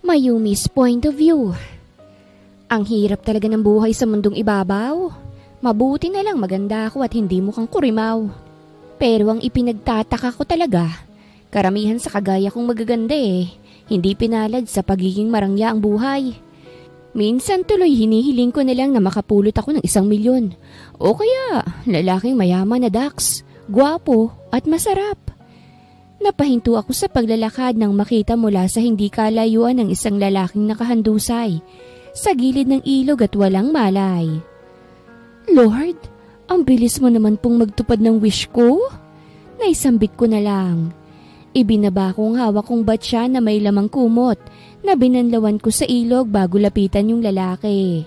Mayumi's point of view. Ang hirap talaga ng buhay sa mundong ibabaw. Mabuti na lang maganda ako at hindi mukhang kurimaw. Pero ang ipinagtataka ko talaga, karamihan sa kagaya kong magaganda hindi pinalad sa pagiging marangya ang buhay. Minsan tuloy hinihiling ko na lang na makapulot ako ng 1 milyon. O kaya lalaking mayaman na daks, gwapo at masarap. Napahinto ako sa paglalakad nang makita mula sa hindi kalayuan ng isang lalaking nakahandusay sa gilid ng ilog at walang malay. Lord, ang bilis mo naman pong magtupad ng wish ko. Naisambit ko na lang. Ibinaba kong hawak kong batya na may lamang kumot na binanlawan ko sa ilog bago lapitan yung lalaki.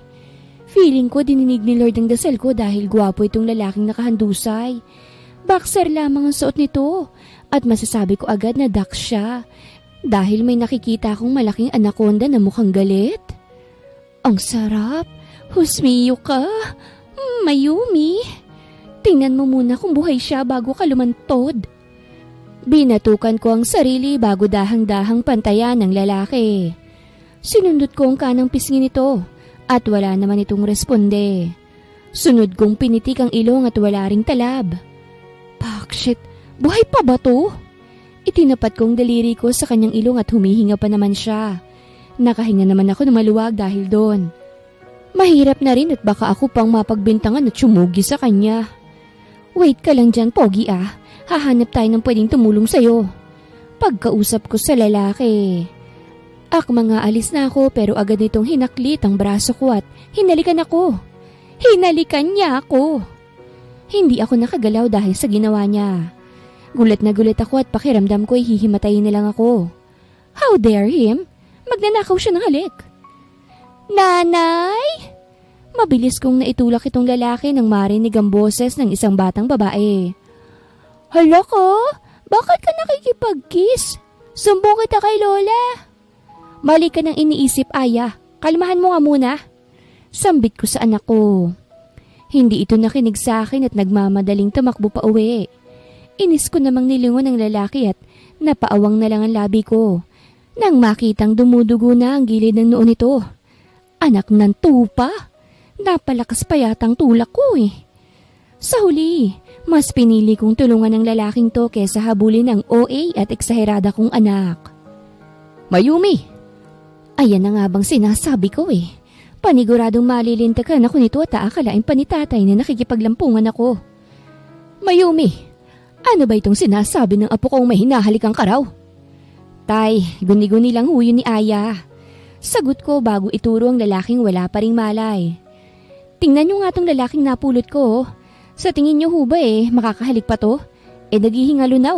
Feeling ko dininig ni Lord ang dasal ko dahil gwapo itong lalaking nakahandusay. Boxer lamang ang suot nito at masasabi ko agad na duck siya dahil may nakikita akong malaking anaconda na mukhang galit. Ang sarap! Husmiyo ka! Mayumi! Tingnan mo muna kung buhay siya bago ka lumantod. Binatukan ko ang sarili bago dahang-dahang pantayan ng lalaki. Sinundot ko ang kanang pisngi nito at wala naman itong responde. Sunod kong pinitik ang ilong at wala ring talab. Bakit? Buhay pa ba to? Itinapat kong daliri ko sa kanyang ilong at humihinga pa naman siya. Nakahinga naman ako ng maluwag dahil doon. Mahirap na rin at baka ako pang mapagbintangan at sumugi sa kanya. Wait ka lang dyan, Pogi ah. Hahanap tayo ng pwedeng tumulong sa'yo. Pagkausap ko sa lalaki. Mga alis na ako pero agad nitong hinaklit ang braso ko at hinalikan ako. Hinalikan niya ako. Hindi ako nakagalaw dahil sa ginawa niya. Gulat na gulat ako at pakiramdam ko ay hihimatayin na lang ako. How dare him? Magnanakaw siya ng halik. Nanay! Mabilis kong naitulak itong lalaki nang marinig ang boses ng isang batang babae. Hala ko? Bakit ka nakikipag-kiss? Sumbong kita kay Lola. Mali ka nang iniisip, Aya. Kalmahan mo nga muna. Sambit ko sa anak ko. Hindi ito nakinig sa akin at nagmamadaling tumakbo pa uwi. Inis ko namang nilingon ng lalaki at napaawang na lang ang labi ko. Nang makitang dumudugo na ang gilid ng noon nito. Anak ng tupa. Napalakas pa yatang tulak ko Sa huli, mas pinili kong tulungan ng lalaking to kesa habulin ng OA at eksaherada kong anak. Mayumi! Ayan na nga bang sinasabi ko Paniguradong malilintakan ako nito at aakalain pa ni tatay na nakikipaglampungan ako. Mayumi, ano ba itong sinasabi ng apo kong may hinahalikang karaw? Tay, guni-guni lang huyo ni Aya. Sagot ko bago ituro ang lalaking wala pa ring malay. Tingnan nyo nga tong lalaking napulot ko. Sa tingin nyo ho ba makakahalik pa to? Naghihingalo na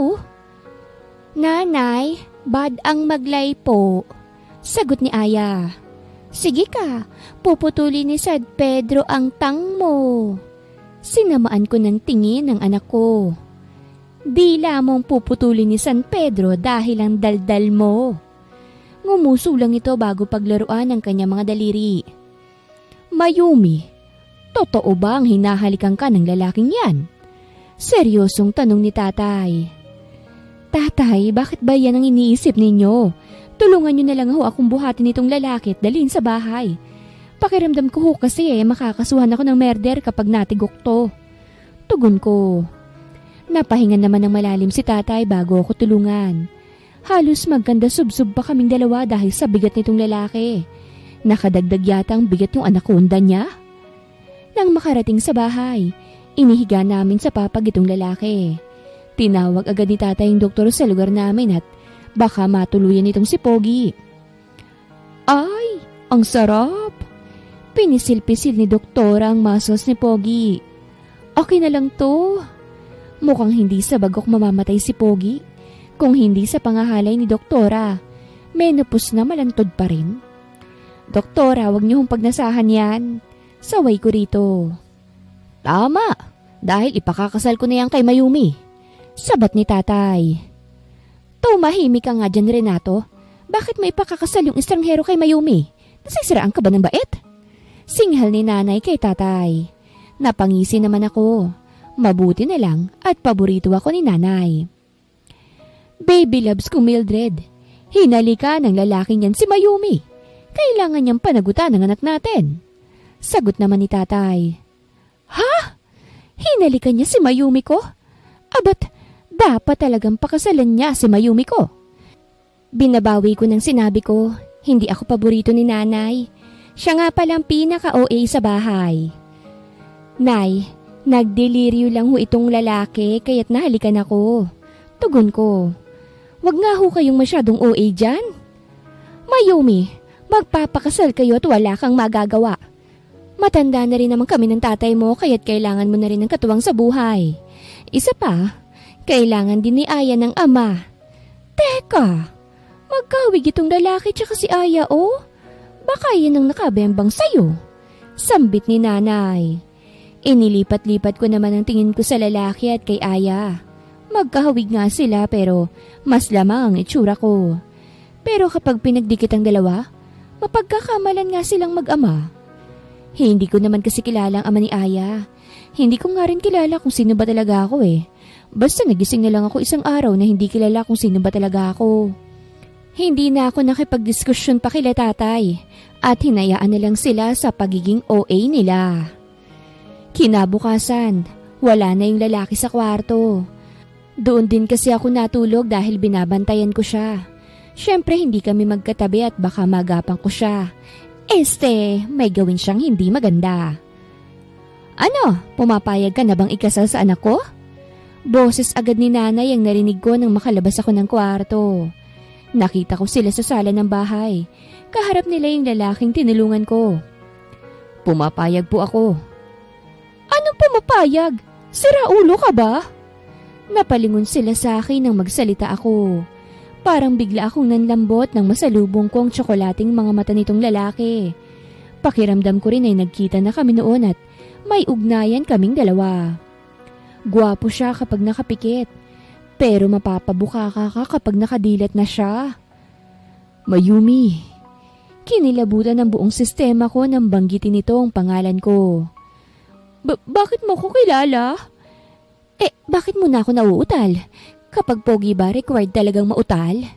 Nanay, bad ang maglay po. Sagot ni Aya. Sige ka, puputulin ni San Pedro ang tang mo. Sinamaan ko ng tingin ng anak ko. Di lamang puputulin ni San Pedro dahil ang daldal mo. Ngumuso lang ito bago paglaruan ng kanyang mga daliri. Mayumi, totoo ba ang hinahalikan ka ng lalaking yan? Seryosong tanong ni tatay. Tatay, bakit ba yan ang iniisip ninyo? Tulungan nyo na lang akong buhatin itong lalaki at dalhin sa bahay. Pakiramdam ko kasi makakasuhan ako ng murder kapag natigok to. Tugon ko. Napahinga naman ng malalim si tatay bago ako tulungan. Halos magkanda subsub pa kaming dalawa dahil sa bigat nitong lalaki. Nakadagdag yata ang bigat yung anaconda niya. Nang makarating sa bahay, inihiga namin sa papag itong lalaki. Tinawag agad ni tatay yung doktor sa lugar namin at baka matuluyan itong si Pogi. Ay, ang sarap! Pinisil-pisil ni doktora ang muscles ni Pogi. Okay na lang to. Mukhang hindi sa bagok mamamatay si Pogi. Kung hindi sa pangahalay ni doktora, menopause na malantod pa rin. Doktora, wag niyo hong pagnasahan yan. Saway ko rito. Tama, dahil ipakakasal ko na yan kay Mayumi. Sabat ni tatay. Tumahimik ka nga dyan, Renato. Bakit may pakakasal yung estranghero kay Mayumi? Nasisiraan ka ba ng bait? Singhal ni nanay kay tatay. Napangisi naman ako. Mabuti na lang at paborito ako ni nanay. Baby loves ko, Mildred. Hinalika ng lalaki niyan si Mayumi. Kailangan niyang panagutan ng anak natin. Sagot naman ni tatay. Ha? Hinalika niya si Mayumi ko? Abat, dapat talagang pakasalan niya si Mayumi ko. Binabawi ko ng sinabi ko, hindi ako paborito ni nanay. Siya nga palang pinaka-OA sa bahay. Nay, nagdeliryo lang ho itong lalaki kaya't nahalikan ako. Tugon ko. Wag nga ho kayong masyadong OA dyan. Mayumi, magpapakasal kayo at wala kang magagawa. Matanda na rin naman kami ng tatay mo kaya't kailangan mo na rin ng katuwang sa buhay. Isa pa, kailangan din ni Aya ng ama. Teka, magkawig itong lalaki tsaka si Aya oh. Baka yan ang nakabembang sayo. Sambit ni nanay. Inilipat-lipat ko naman ang tingin ko sa lalaki at kay Aya. Magkahawig nga sila pero mas lamang ang itsura ko. Pero kapag pinagdikit ang dalawa, mapagkakamalan nga silang mag-ama. Hindi ko naman kasi kilala ang ama ni Aya. Hindi ko nga rin kilala kung sino ba talaga ako eh. Basta nagising na lang ako isang araw na hindi kilala kung sino ba talaga ako. Hindi na ako nakipagdiskusyon pa kila tatay at hinayaan na lang sila sa pagiging OA nila. Kinabukasan, wala na yung lalaki sa kwarto. Doon din kasi ako natulog dahil binabantayan ko siya. Siyempre hindi kami magkatabi at baka magapang ko siya. May gawin siyang hindi maganda. Ano, pumapayag ka na bang ikasal sa anak ko? Boses agad ni nanay ang narinig ko nang makalabas ako ng kwarto. Nakita ko sila sa sala ng bahay. Kaharap nila yung lalaking tinulungan ko. Pumapayag po ako. Anong pumapayag? Sira ulo ka ba? Napalingon sila sa akin nang magsalita ako. Parang bigla akong nanlambot nang masalubong ko ang tsokolating mga mata nitong lalaki. Pakiramdam ko rin ay nagkita na kami noon at may ugnayan kaming dalawa. Gwapo siya kapag nakapikit. Pero mapapabuka ka kapag nakadilat na siya. Mayumi. Kinilabutan ng buong sistema ko nang banggitin nito ang pangalan ko. Bakit mo ko kilala? Bakit mo na ako nauutal? Kapag pogi ba required talagang mautal?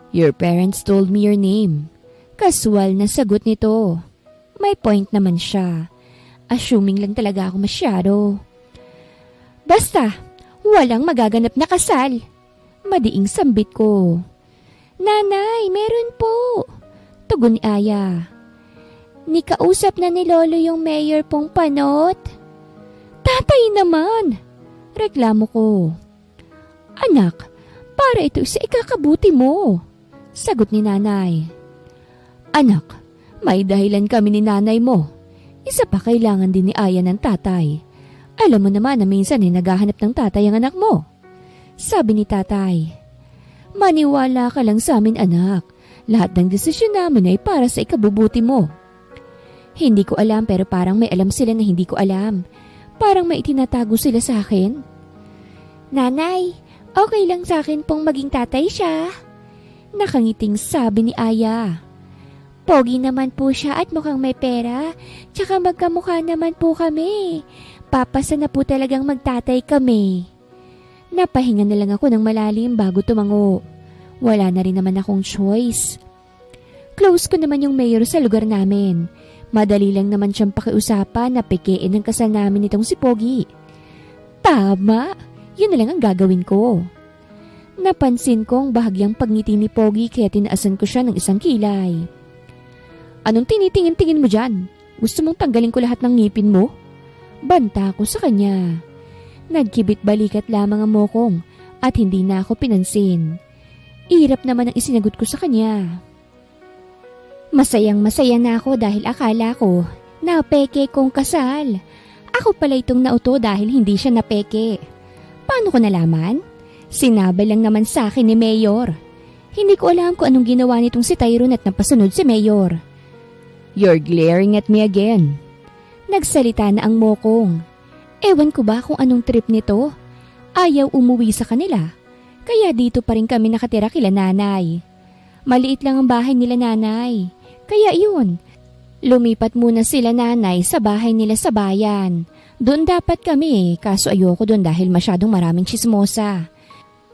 Your parents told me your name. Casual na sagot nito. May point naman siya. Assuming lang talaga ako masyado. Basta, walang magaganap na kasal. Madiing sambit ko. Nanay, meron po. Tugon ni Aya. Nikausap na ni Lolo yung mayor pong panot. Tatay naman. Reklamo ko. Anak, para ito sa ikakabuti mo. Sagot ni nanay. Anak, may dahilan kami ni nanay mo. Isa pa kailangan din ni Aya ng tatay. Alam mo naman na minsan naghahanap ng tatay ang anak mo. Sabi ni tatay. Maniwala ka lang sa amin anak. Lahat ng desisyon namin ay para sa ikabubuti mo. Hindi ko alam pero parang may alam sila na hindi ko alam. Parang may itinatago sila sa akin. Nanay, okay lang sa akin pong maging tatay siya. Nakangiting sabi ni Aya. Pogi naman po siya at mukhang may pera. Tsaka magkamukha naman po kami. Papasa na po talagang magtatay kami. Napahinga na lang ako ng malalim bago tumango. Wala na rin naman akong choice. Close ko naman yung mayor sa lugar namin. Madali lang naman siyang pakiusapan na pekein ang kasal namin nitong si Pogi. Tama, yun na lang ang gagawin ko. Napansin kong bahagyang pagngiti ni Pogi kaya tinaasan ko siya ng isang kilay. Anong tinitingin-tingin mo dyan? Gusto mong tanggalin ko lahat ng ngipin mo? Banta ko sa kanya. Nagkibit balikat lamang ang mokong at hindi na ako pinansin. Irap naman ang isinagot ko sa kanya. Masayang-masaya na ako dahil akala ko napeke kong kasal. Ako pala itong nauto dahil hindi siya napeke. Paano ko nalaman? Sinabi lang naman sa akin ni Mayor. Hindi ko alam kung anong ginawa nitong si Tyrone at napasunod si Mayor. You're glaring at me again. Nagsalita na ang mokong. Ewan ko ba kung anong trip nito? Ayaw umuwi sa kanila. Kaya dito pa rin kami nakatira kila nanay. Maliit lang ang bahay nila nanay. Kaya iyon, lumipat muna sila nanay sa bahay nila sa bayan. Doon dapat kami kaso ayoko doon dahil masyadong maraming chismosa.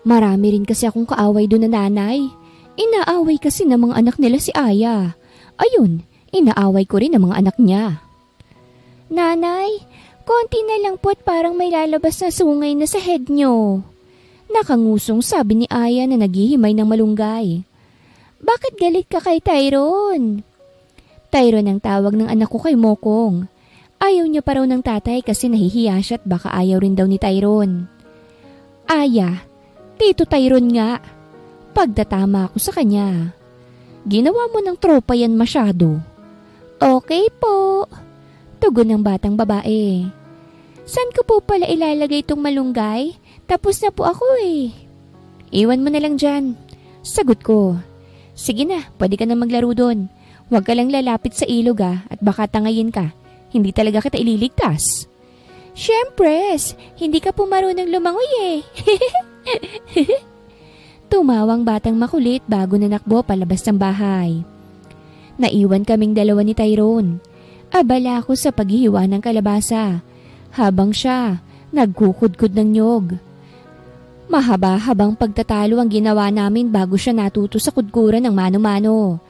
Marami rin kasi akong kaaway doon na nanay. Inaaway kasi ng mga anak nila si Aya. Ayun, inaaway ko rin ng mga anak niya. Nanay, konti na lang po at parang may lalabas na sungay na sa head nyo. Nakangusong sabi ni Aya na naghihimay ng malunggay. Bakit galit ka kay Tyrone? Tyrone ang tawag ng anak ko kay Mokong. Ayaw niya pa raw ng tatay kasi nahihiya siya at baka ayaw rin daw ni Tyrone. Aya, Tito Tyrone nga. Pagdatama ako sa kanya. Ginawa mo ng tropa yan masyado. Okay po. Tugon ng batang babae. Saan ko po pala ilalagay itong malunggay? Tapos na po ako eh. Iwan mo na lang dyan. Sagot ko. Sige na, pwede ka na maglaro doon. Huwag ka lang lalapit sa ilog at baka tangayin ka. Hindi talaga kita ililigtas. Siyempre, hindi ka po marunong lumangoy eh. Tumawang batang makulit bago nanakbo palabas ng bahay. Naiwan kaming dalawa ni Tyrone. Abala ako sa paghihiwa ng kalabasa, habang siya nagkukudkod ng nyog. Mahaba-habang pagtatalo ang ginawa namin bago siya natuto sa kudkuran ng mano-mano.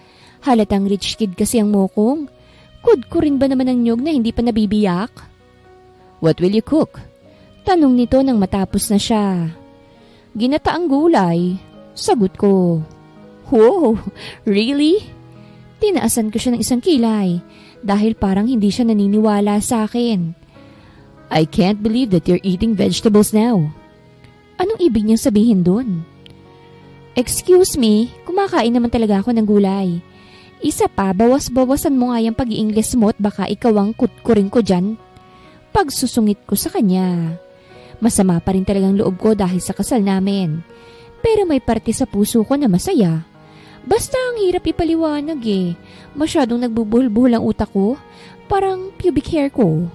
Halatang rich kid kasi ang Mokong. Kudkurin ba naman ang nyog na hindi pa nabibiyak? What will you cook? Tanong nito nang matapos na siya. Ginataang gulay. Sagot ko. Wow, really? Tinaasan ko siya ng isang kilay dahil parang hindi siya naniniwala sa akin. I can't believe that you're eating vegetables now. Anong ibig niyang sabihin dun? Excuse me, kumakain naman talaga ako ng gulay. Isa pa, bawas-bawasan mo nga yung pag-i-Ingles mo at baka ikaw ang kutkurin ko dyan. Pagsusungit ko sa kanya. Masama pa rin talagang loob ko dahil sa kasal namin. Pero may parte sa puso ko na masaya. Basta ang hirap ipaliwanag eh. Masyadong nagbubuhol-buhol ang utak ko. Parang pubic hair ko.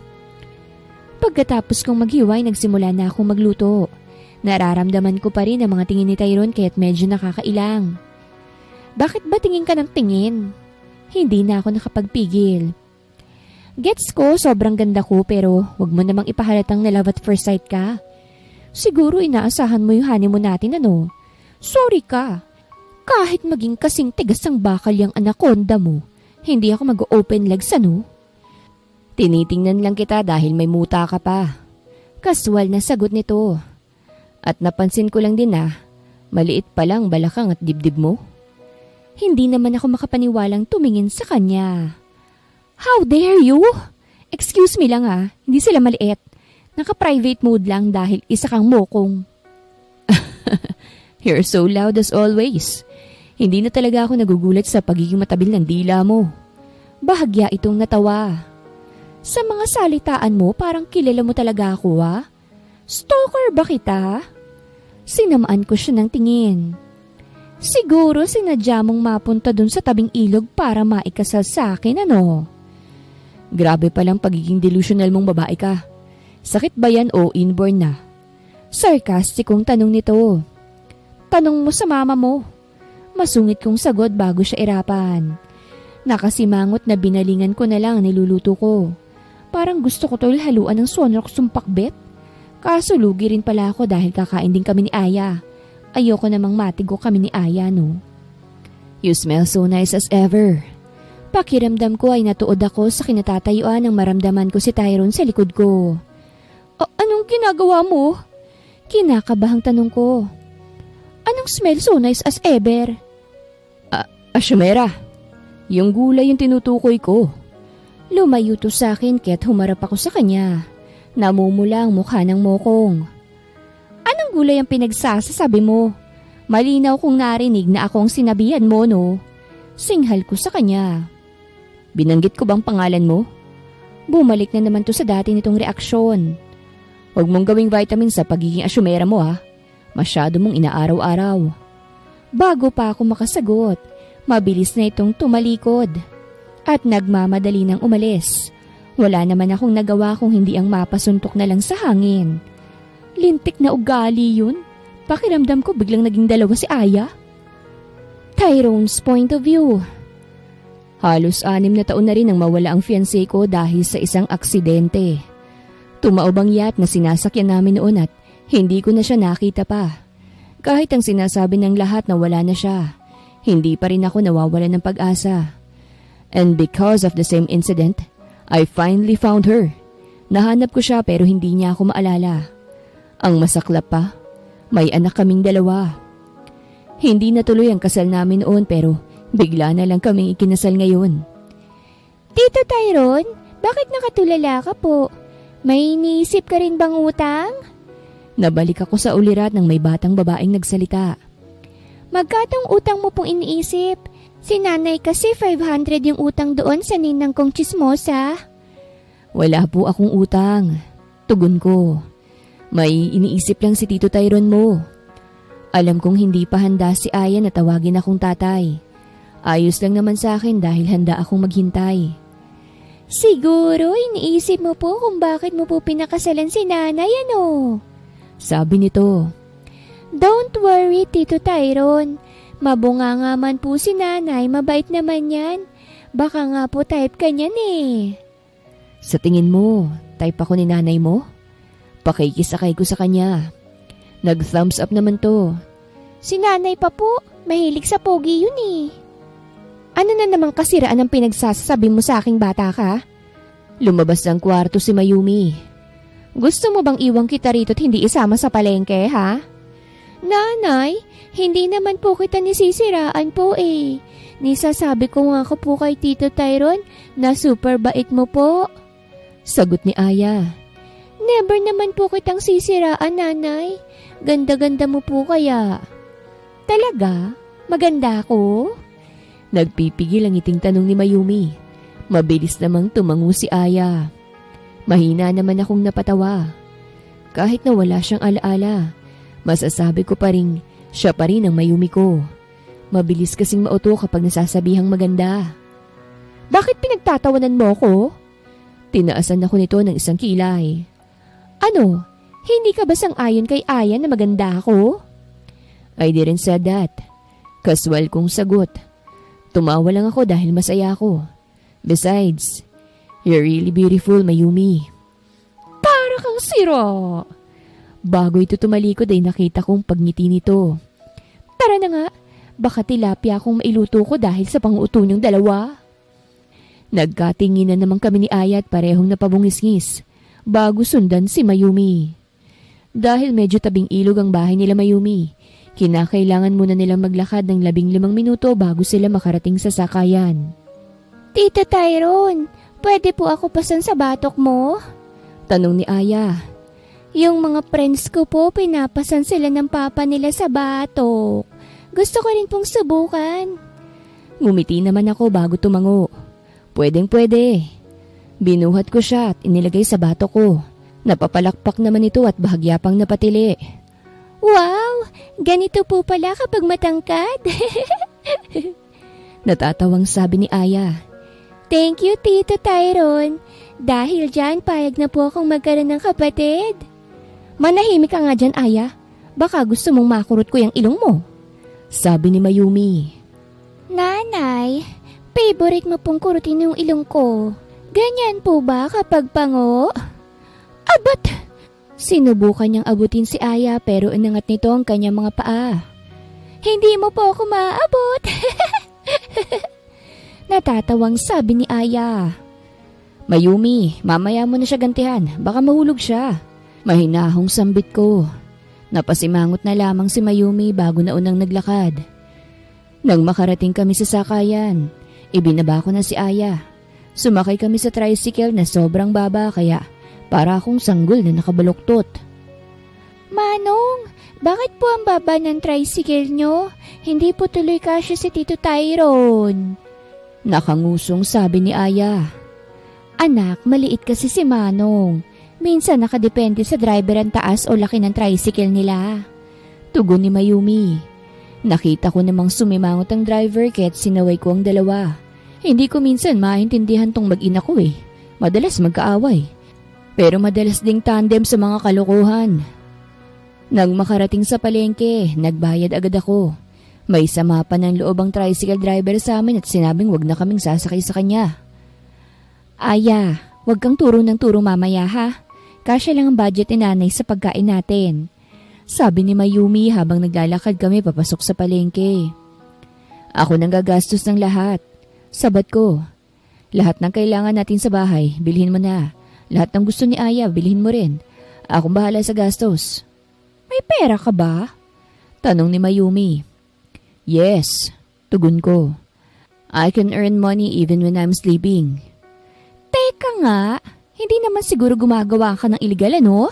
Pagkatapos kong maghiway, nagsimula na akong magluto. Nararamdaman ko pa rin ang mga tingin ni Tyrone kaya't medyo nakakailang. Bakit ba tingin ka ng tingin? Hindi na ako nakapagpigil. Gets ko, sobrang ganda ko pero wag mo namang ipahalatang na love at first sight ka. Siguro inaasahan mo yung honeymoon natin ano? Sorry ka. Kahit maging kasing tigas ang bakal yung anaconda mo, hindi ako mag-open legs ano? Tinitingnan lang kita dahil may muta ka pa. Kaswal na sagot nito. At napansin ko lang din maliit pa lang balakang at dibdib mo. Hindi naman ako makapaniwalang tumingin sa kanya. How dare you? Excuse me lang hindi sila maliit. Naka-private mode lang dahil isa kang Mokong. You're so loud as always. Hindi na talaga ako nagugulat sa pagiging matabil ng dila mo. Bahagya itong natawa. Sa mga salitaan mo parang kilala mo talaga ako Stalker ba kita? Sinamaan ko siya ng tingin. Siguro sinadya mong mapunta dun sa tabing ilog para maikasal sa akin ano? Grabe palang pagiging delusional mong babae ka. Sakit ba yan o inborn na? Sarkastikong tanong nito. Tanong mo sa mama mo. Masungit kong sagot bago siya irapan. Nakasimangot na binalingan ko na lang ang niluluto ko. Parang gusto ko tol haluan ng sonrok sumpakbet. Kaso lugi rin pala ako dahil kakain din kami ni Aya. Ayoko namang matigo kami ni Aya no. You smell so nice as ever. Pakiramdam ko ay natuod ako sa kinatatayuan ng maramdaman ko si Tyrone sa likod ko. Anong ginagawa mo? Kinakabahang tanong ko. Anong smell so nice as ever? Ashumera. Yung gulay yung tinutukoy ko. Lumayo to sa akin kaya't humarap ako sa kanya. Namumula ang mukha ng Mokong. Anong gulay ang pinagsasasabi mo? Malinaw kong narinig na ako ang sinabihan mo no? Singhal ko sa kanya. Binanggit ko bang pangalan mo? Bumalik na naman to sa dati nitong reaksyon. Huwag mong gawing vitamin sa pagiging asyumera mo Masyado mong inaaraw-araw. Bago pa ako makasagot, mabilis na itong tumalikod. At nagmamadali nang umalis. Wala naman akong nagawa kung hindi ang mapasuntok na lang sa hangin. Lintik na ugali yun. Pakiramdam ko biglang naging dalawa si Aya. Tyrone's point of view. Halos 6 na taon na rin ang mawala ang fiancé ko dahil sa isang aksidente. Tumaob ang yacht na sinasakyan namin noon at hindi ko na siya nakita pa. Kahit ang sinasabi ng lahat na wala na siya, hindi pa rin ako nawawalan ng pag-asa. And because of the same incident, I finally found her. Nahanap ko siya pero hindi niya ako maalala. Ang masaklap pa, may anak kaming 2. Hindi natuloy ang kasal namin noon pero bigla na lang kaming ikinasal ngayon. Tito Tyrone, bakit nakatulala ka po? May iniisip ka rin bang utang? Nabalik ako sa ulirat ng may batang babaeng nagsalita. Magkatong utang mo pong iniisip? Si nanay kasi 500 yung utang doon sa ninang kong chismosa. Wala po akong utang. Tugon ko. May iniisip lang si Tito Tyrone mo. Alam kong hindi pa handa si Aya na tawagin akong tatay. Ayos lang naman sa akin dahil handa akong maghintay. Siguro iniisip mo po kung bakit mo po pinakasalan si nanay ano? Sabi nito. Don't worry, Tito Tyrone. Mabunganga man po si nanay, mabait naman yan. Baka nga po type ka niyan eh. Sa tingin mo, type ako ni nanay mo? Pakikisakay ko sa kanya. Nag-thumbs up naman to. Si nanay pa po, mahilig sa pogi yun eh. Ano na namang kasiraan ang pinagsasabi mo sa aking bata ka? Lumabas ng kwarto si Mayumi. Gusto mo bang iwang kita rito at hindi isama sa palengke, ha? Nanay, hindi naman po kita nisisiraan po eh. Nisasabi ko nga ko po kay Tito Tyrone na super bait mo po. Sagot ni Aya. Never naman po kitang sisiraan, nanay. Ganda-ganda mo po kaya. Talaga? Maganda ako? Nagpipigil ang iting tanong ni Mayumi. Mabilis namang tumango si Aya. Mahina naman akong napatawa. Kahit na wala siyang alaala, masasabi ko pa rin, siya pa rin ang Mayumi ko. Mabilis kasing mauto kapag nasasabihang maganda. Bakit pinagtatawanan mo ko? Tinaasan ako nito ng isang kilay. Ano? Hindi ka ba sang-ayon kay Aya na maganda ako? I didn't say that. Kaswal kong sagot. Tumawa lang ako dahil masaya ako. Besides, you're really beautiful, Mayumi. Para kang sira. Bago ito tumalikod ay nakita kong pagngiti nito. Tara na nga, baka tilapia akong mailuto ko dahil sa panguto niyong 2. Nagkatingin na naman kami ni Aya at parehong napabungis-ngis bago sundan si Mayumi. Dahil medyo tabing ilog ang bahay nila Mayumi, kinakailangan muna nilang maglakad ng 15 minuto bago sila makarating sa sakayan. Tito Tyrone, pwede po ako pasan sa batok mo? Tanong ni Aya. Yung mga friends ko po, pinapasan sila ng papa nila sa batok. Gusto ko rin pong subukan. Ngumiti naman ako bago tumango. Pwedeng-pwede. Binuhat ko siya at inilagay sa batok ko. Napapalakpak naman ito at bahagya pang napatili. Wow! Ganito po pala kapag matangkad. Natatawang sabi ni Aya. Thank you, Tito Tyrone. Dahil dyan, payag na po akong magkaroon ng kapatid. Manahimik ka nga dyan, Aya. Baka gusto mong makurot ko yung ilong mo. Sabi ni Mayumi. Nanay, favorite mo pong kurutin yung ilong ko. Ganyan po ba kapag pango? Abat! Sinubukan niyang abutin si Aya pero inangat nito ang kanyang mga paa. Hindi mo po ako maaabot. Natatawang sabi ni Aya. Mayumi, mamaya mo na siya gantihan. Baka mahulog siya. Mahinahong sambit ko. Napasimangot na lamang si Mayumi bago na unang naglakad. Nang makarating kami sa sakayan, ibinaba ko na si Aya. Sumakay kami sa tricycle na sobrang baba kaya para akong sanggol na nakabaluktot. Manong, bakit po ang baba ng tricycle nyo? Hindi po tuloy kasya si Tito Tyrone. Nakangusong sabi ni Aya. Anak, maliit kasi si Manong. Minsan nakadepende sa driver ang taas o laki ng tricycle nila. Tugon ni Mayumi. Nakita ko namang sumimangot ang driver kaya't sinaway ko ang 2. Hindi ko minsan maintindihan tong mag-ina ko eh. Madalas magkaaway. Pero madalas ding tandem sa mga kalokohan. Nang makarating sa palengke, nagbayad agad ako. May sama pa ng loob ang tricycle driver sa amin at sinabing wag na kaming sasakay sa kanya. Aya, wag kang turo ng turo mamaya ha. Kasya lang ang budget ni nanay sa pagkain natin. Sabi ni Mayumi habang naglalakad kami papasok sa palengke. Ako nang gagastos ng lahat. Sabat ko. Lahat ng kailangan natin sa bahay, bilhin mo na. Lahat ng gusto ni Aya, bilhin mo rin. Akong bahala sa gastos. May pera ka ba? Tanong ni Mayumi. Yes, tugon ko. I can earn money even when I'm sleeping. Teka nga, hindi naman siguro gumagawa ka ng iligal ano?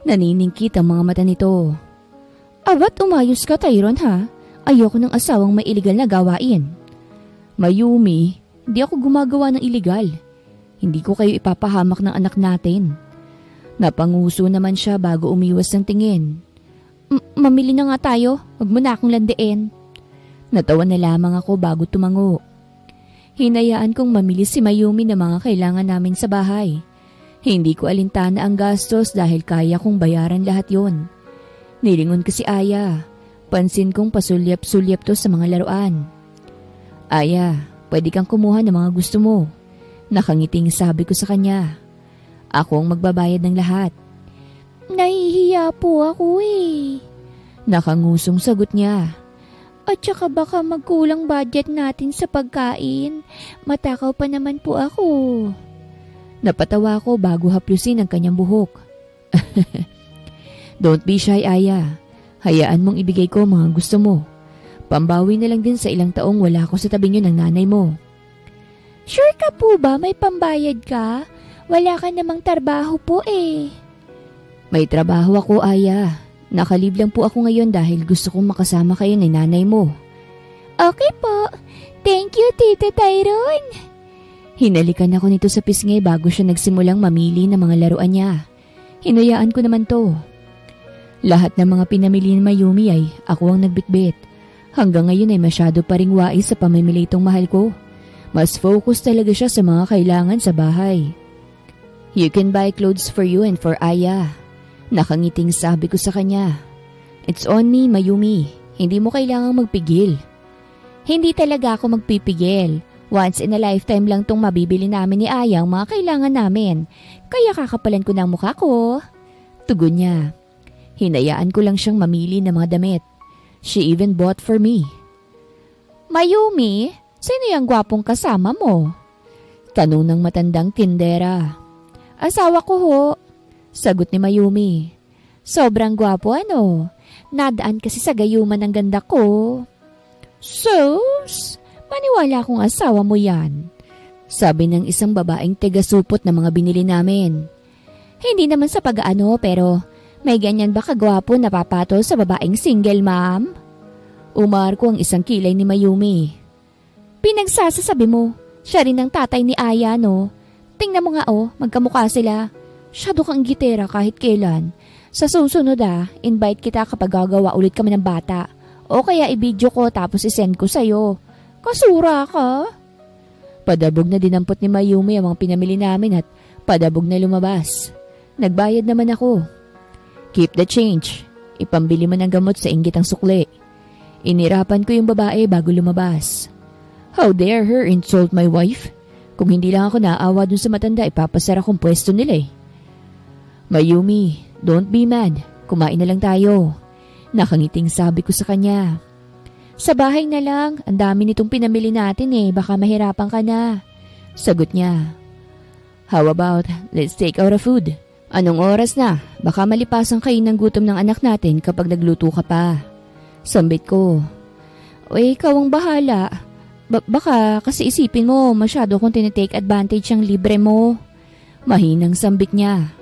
Naniningkit ang mga mata nito. Abat umayos ka, Tyron ha? Ayoko ng asawang may iligal na gawain. Mayumi, hindi ako gumagawa ng iligal. Hindi ko kayo ipapahamak ng anak natin. Napanguso naman siya bago umiwas ng tingin. Mamili na nga tayo, wag mo na akong landiin. Natawa na lamang ako bago tumango. Hinayaan kong mamili si Mayumi ng mga kailangan namin sa bahay. Hindi ko alintana ang gastos dahil kaya kong bayaran lahat yon. Nilingon ko si Aya. Pansin kong pasulyap-sulyap to sa mga laruan. Aya, pwede kang kumuha ng mga gusto mo. Nakangiting sabi ko sa kanya. Ako ang magbabayad ng lahat. Nahihiya po ako eh. Nakangusong sagot niya. At saka baka magkulang budget natin sa pagkain. Matakaw pa naman po ako. Napatawa ko bago haplusin ang kanyang buhok. Don't be shy, Aya. Hayaan mong ibigay ko mga gusto mo. Pambawi na lang din sa ilang taong wala ko sa tabi niyo ng nanay mo. Sure ka po ba may pambayad ka? Wala ka namang trabaho po eh. May trabaho ako, Aya. Nakalib lang po ako ngayon dahil gusto kong makasama kayo ni nanay mo. Okay po. Thank you, Tita Tyron. Hinalikan ako nito sa pisngi bago siya nagsimulang mamili ng mga laruan niya. Hinayaan ko naman to. Lahat ng mga pinamili ni Mayumi ay ako ang nagbitbit. Hanggang ngayon ay masyado pa ring wais sa pamimili itong mahal ko. Mas focus talaga siya sa mga kailangan sa bahay. You can buy clothes for you and for Aya. Nakangiting sabi ko sa kanya. It's on me, Mayumi. Hindi mo kailangang magpigil. Hindi talaga ako magpipigil. Once in a lifetime lang tong mabibili namin ni Aya ang mga kailangan namin. Kaya kakapalan ko ng mukha ko. Tugon niya. Hinayaan ko lang siyang mamili ng mga damit. She even bought for me. Mayumi, sino yung gwapong kasama mo? Tanong ng matandang tindera. Asawa ko ho. Sagot ni Mayumi. Sobrang gwapo ano? Nadaan kasi sa gayuman ng ganda ko. Sus, maniwala kong asawa mo yan. Sabi ng isang babaeng tegasupot na mga binili namin. Hindi naman sa pag-aano pero may ganyan ba kagwapo na papatol sa babaeng single, ma'am? Umarko ang isang kilay ni Mayumi. Pinagsasasabi mo, siya rin ang tatay ni Aya, no? Tingnan mo nga magkamukha sila. Shadow kang gitera kahit kailan. Sa susunod invite kita kapag gagawa ulit kami ng bata. O kaya i-video ko tapos isend ko sa'yo. Kasura ka. Padabog na dinampot ni Mayumi ang mga pinamili namin at padabog na lumabas. Nagbayad naman ako. Keep the change. Ipambili mo ng gamot sa inggit ang sukli. Inirapan ko yung babae bago lumabas. How dare her insult my wife? Kung hindi lang ako naawa dun sa matanda, ipapasara kong pwesto nila eh. Mayumi, don't be mad. Kumain na lang tayo. Nakangiting sabi ko sa kanya. Sa bahay na lang, ang dami nitong pinamili natin eh, baka mahirapan ka na. Sagot niya. How about, let's take out a food? Anong oras na? Baka malipasan kayo ng gutom ng anak natin kapag nagluto ka pa. Sambit ko. O ikaw ang bahala. Baka kasi isipin mo masyado kung tinitake advantage ang libre mo. Mahinang sambit niya.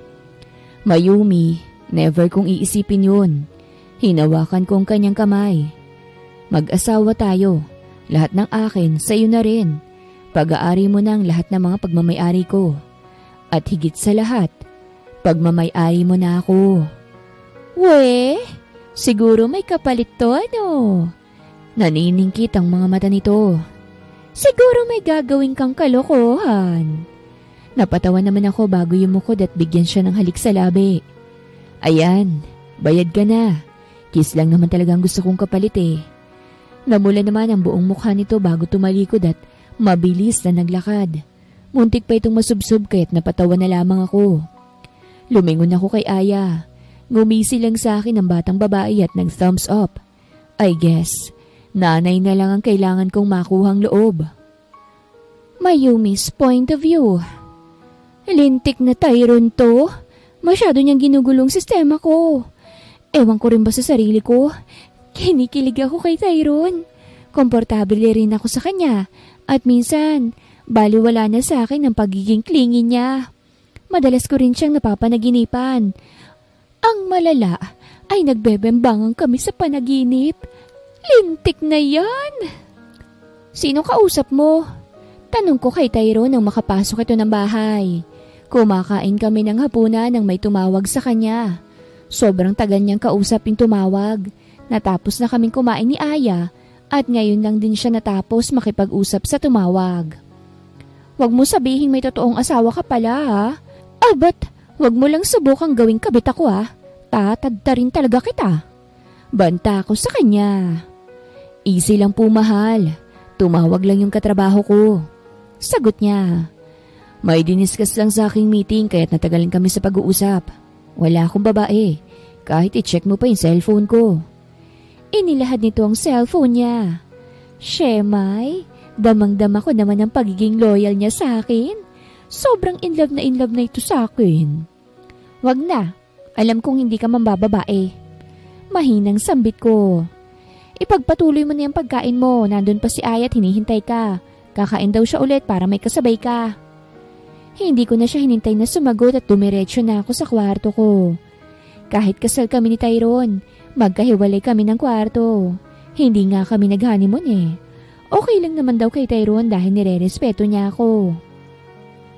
Mayumi, never kong iisipin yun. Hinawakan ko ang kanyang kamay. Mag-asawa tayo. Lahat ng akin, sa'yo na rin. Pag-aari mo na ang lahat ng mga pagmamayari ko. At higit sa lahat, pagmamayari mo na ako. We, siguro may kapalit to ano? Naniningkit ang mga mata nito. Siguro may gagawin kang kalokohan. Napatawa naman ako bago yumukod at bigyan siya ng halik sa labi. Ayan, bayad ka na. Kiss lang naman talagang gusto kong kapalit eh. Namula naman ang buong mukha nito bago tumalikod at mabilis na naglakad. Muntik pa itong masubsob kaya't napatawa na lamang ako. Lumingon ako kay Aya. Ngumisi lang sa akin ang batang babae at nag-thumbs up. I guess, nanay na lang ang kailangan kong makuhang loob. Mayumi's point of view. Lintik na Tyrone to. Masyado niyang ginugulong sistema ko. Ewan ko rin ba sa sarili ko? Kinikilig ako kay Tyrone. Komportable rin ako sa kanya. At minsan, baliwala na sa akin ang pagiging clingy niya. Madalas ko rin siyang napapanaginipan. Ang malala ay nagbebembangan kami sa panaginip. Lintik na yan! Sino kausap mo? Tanong ko kay Tyrone nang makapasok ito ng bahay. Kumakain kami ng hapunan nang may tumawag sa kanya. Sobrang tagal niyang kausap yung tumawag. Natapos na kaming kumain ni Aya at ngayon lang din siya natapos makipag-usap sa tumawag. Huwag mo sabihing may totoong asawa ka pala ha. Abat, huwag mo lang subukang gawing kabit ako ha. Tatadta rin talaga kita. Banta ako sa kanya. Easy lang po mahal. Tumawag lang yung katrabaho ko. Sagot niya. May diniscuss lang sa aking meeting kaya't natagalan kami sa pag-uusap. Wala akong babae. Kahit i-check mo pa yung cellphone ko. Inilahad nito ang cellphone niya. Shemay, damang-dama ko naman ang pagiging loyal niya sa akin. Sobrang in love na ito sa akin. Wag na. Alam kong hindi ka mambababae. Mahinang sambit ko. Ipagpatuloy mo na yung pagkain mo. Nandun pa si Aya at hinihintay ka. Kakain daw siya ulit para may kasabay ka. Hindi ko na siya hinintay na sumagot at dumiretso na ako sa kwarto ko. Kahit kasal kami ni Tyrone, magkahiwalay kami ng kwarto. Hindi nga kami nag-honeymoon eh. Okay lang naman daw kay Tyrone dahil nire-respeto niya ako.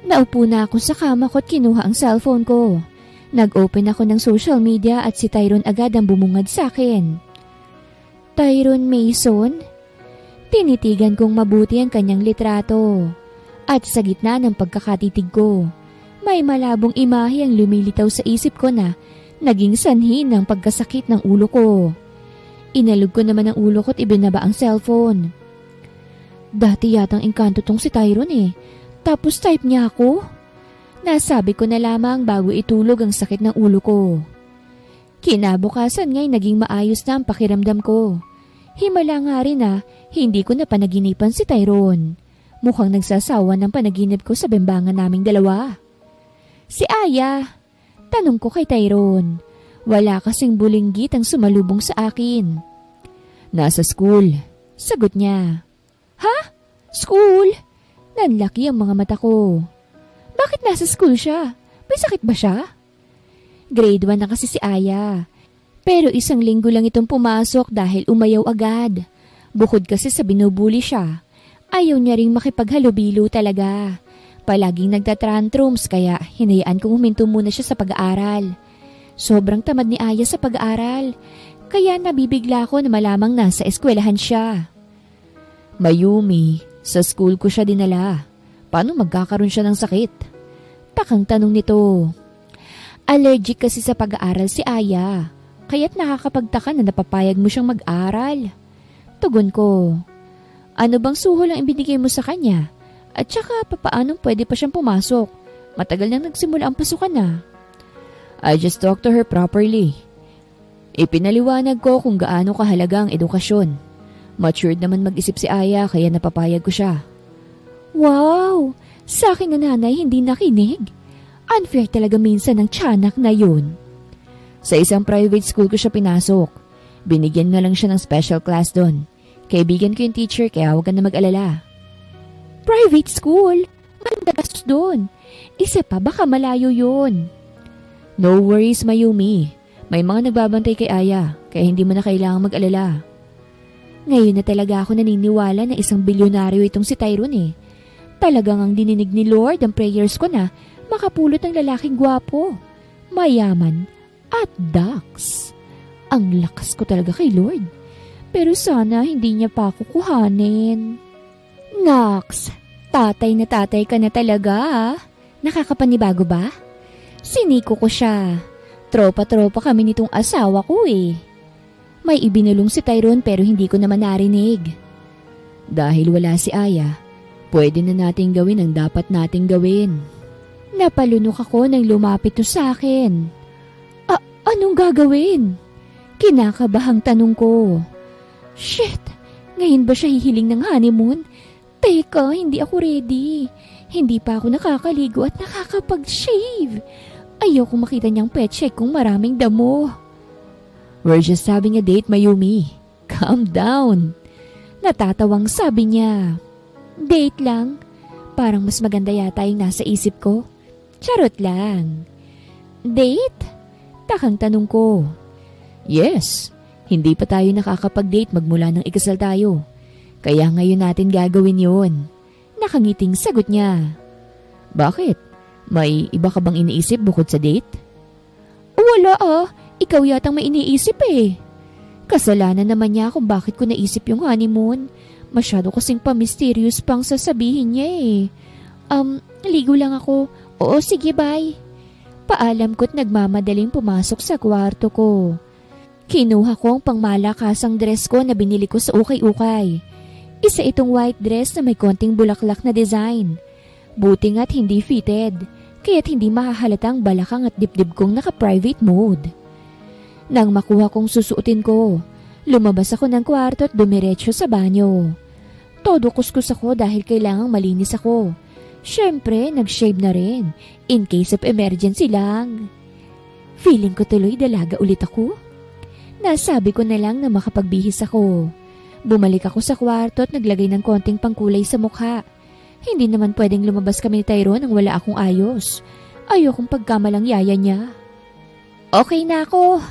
Naupo na ako sa kama ko at kinuha ang cellphone ko. Nag-open ako ng social media at si Tyrone agad ang bumungad sa akin. Tyrone Mason? Tinitigan kong mabuti ang kanyang litrato. At sa gitna ng pagkakatitig ko, may malabong imahe ang lumilitaw sa isip ko na naging sanhi ng pagkasakit ng ulo ko. Inalog ko naman ang ulo ko at ibinaba ang cellphone. Dati yatang engkanto tong si Tyrone eh. Tapos type niya ako. Nasabi ko na lamang bago itulog ang sakit ng ulo ko. Kinabukasan nga'y naging maayos na ang pakiramdam ko. Himala nga rin na hindi ko na panaginipan si Tyrone. Mukhang nagsasawa ng panaginip ko sa bembangan naming dalawa. Si Aya, tanong ko kay Tyrone. Wala kasing bulinggit ang sumalubong sa akin. Nasa school, sagot niya. Ha? School? Nanlaki ang mga mata ko. Bakit nasa school siya? May sakit ba siya? Grade 1 na kasi si Aya. Pero 1 linggo lang itong pumasok dahil umayaw agad. Bukod kasi sa binubuli siya, ayaw niya ring makipaghalubilo talaga. Palaging nagtatantrums kaya hinayaan kong huminto muna siya sa pag-aaral. Sobrang tamad ni Aya sa pag-aaral, kaya nabibigla ko na malamang nasa eskwelahan siya. Mayumi, sa school ko siya dinala. Paano magkakaroon siya ng sakit? Takang tanong nito. Allergic kasi sa pag-aaral si Aya, kaya't nakakapagtaka na napapayag mo siyang mag-aral. Tugon ko. Ano bang suhol ang ibinigay mo sa kanya? At saka papaanong pwede pa siyang pumasok? Matagal nang nagsimula ang pasukan na. I just talked to her properly. Ipinaliwanag ko kung gaano kahalaga ang edukasyon. Matured naman mag-isip si Aya kaya napapayag ko siya. Wow! Sa akin na nanay hindi nakinig. Unfair talaga minsan ng tiyanak na yun. Sa isang private school ko siya pinasok. Binigyan na lang siya ng special class doon. Kaibigan ko yung teacher kaya huwag ka na mag-alala. Private school? Ganda gastos doon. Isa pa baka malayo yun. No worries Mayumi. May mga nagbabantay kay Aya kaya hindi mo na kailangang mag-alala. Ngayon na talaga ako naniniwala na isang bilyonaryo itong si Tyrone eh. Talagang ang dininig ni Lord ang prayers ko na makapulot ng lalaking gwapo, mayaman at ducks. Ang lakas ko talaga kay Lord. Pero sana hindi niya pa ako kuhanin. Nox, tatay na tatay ka na talaga ah. Nakakapanibago ba? Siniko ko siya. Tropa-tropa kami nitong asawa ko eh. May ibinulong si Tyrone pero hindi ko naman narinig. Dahil wala si Aya, pwede na nating gawin ang dapat nating gawin. Napalunok ako nang lumapit to sa akin. Anong gagawin? Kinakabahang tanong ko. Shit! Ngayon ba siya hihiling ng honeymoon? Teka, hindi ako ready. Hindi pa ako nakakaligo at nakakapag-shave. Ayoko makita niyang pet check kung maraming damo. We're just having a date, Mayumi. Calm down. Natatawang sabi niya. Date lang? Parang mas maganda yata yung nasa isip ko. Charot lang. Date? Takang tanong ko. Yes, hindi pa tayo nakakapag-date magmula nang ikasal tayo. Kaya ngayon natin gagawin yun. Nakangiting sagot niya. Bakit? May iba ka bang iniisip bukod sa date? Wala ikaw yatang may iniisip eh. Kasalanan naman niya kung bakit ko naisip yung honeymoon. Masyado kasing pa-mysterious pang sasabihin niya eh. Ligo lang ako. Oo, sige, bye. Paalam ko't nagmamadaling pumasok sa kwarto ko. Kinuha ko ang pangmalakasang dress ko na binili ko sa ukay-ukay. Isa itong white dress na may konting bulaklak na design. Buti nga't hindi fitted, kaya't hindi mahahalatang balakang at dibdib kong naka-private mode. Nang makuha kong susuotin ko, lumabas ako ng kwarto at dumiretso sa banyo. Todo kuskus ako dahil kailangang malinis ako. Siyempre, nag-shave na rin, in case of emergency lang. Feeling ko tuloy dalaga ulit ako. Nasabi ko na lang na makapagbihis ako. Bumalik ako sa kwarto at naglagay ng konting pangkulay sa mukha. Hindi naman pwedeng lumabas kami ni Tyrone nang wala akong ayos. Ayokong pagkamalang yaya niya. Okay na ako.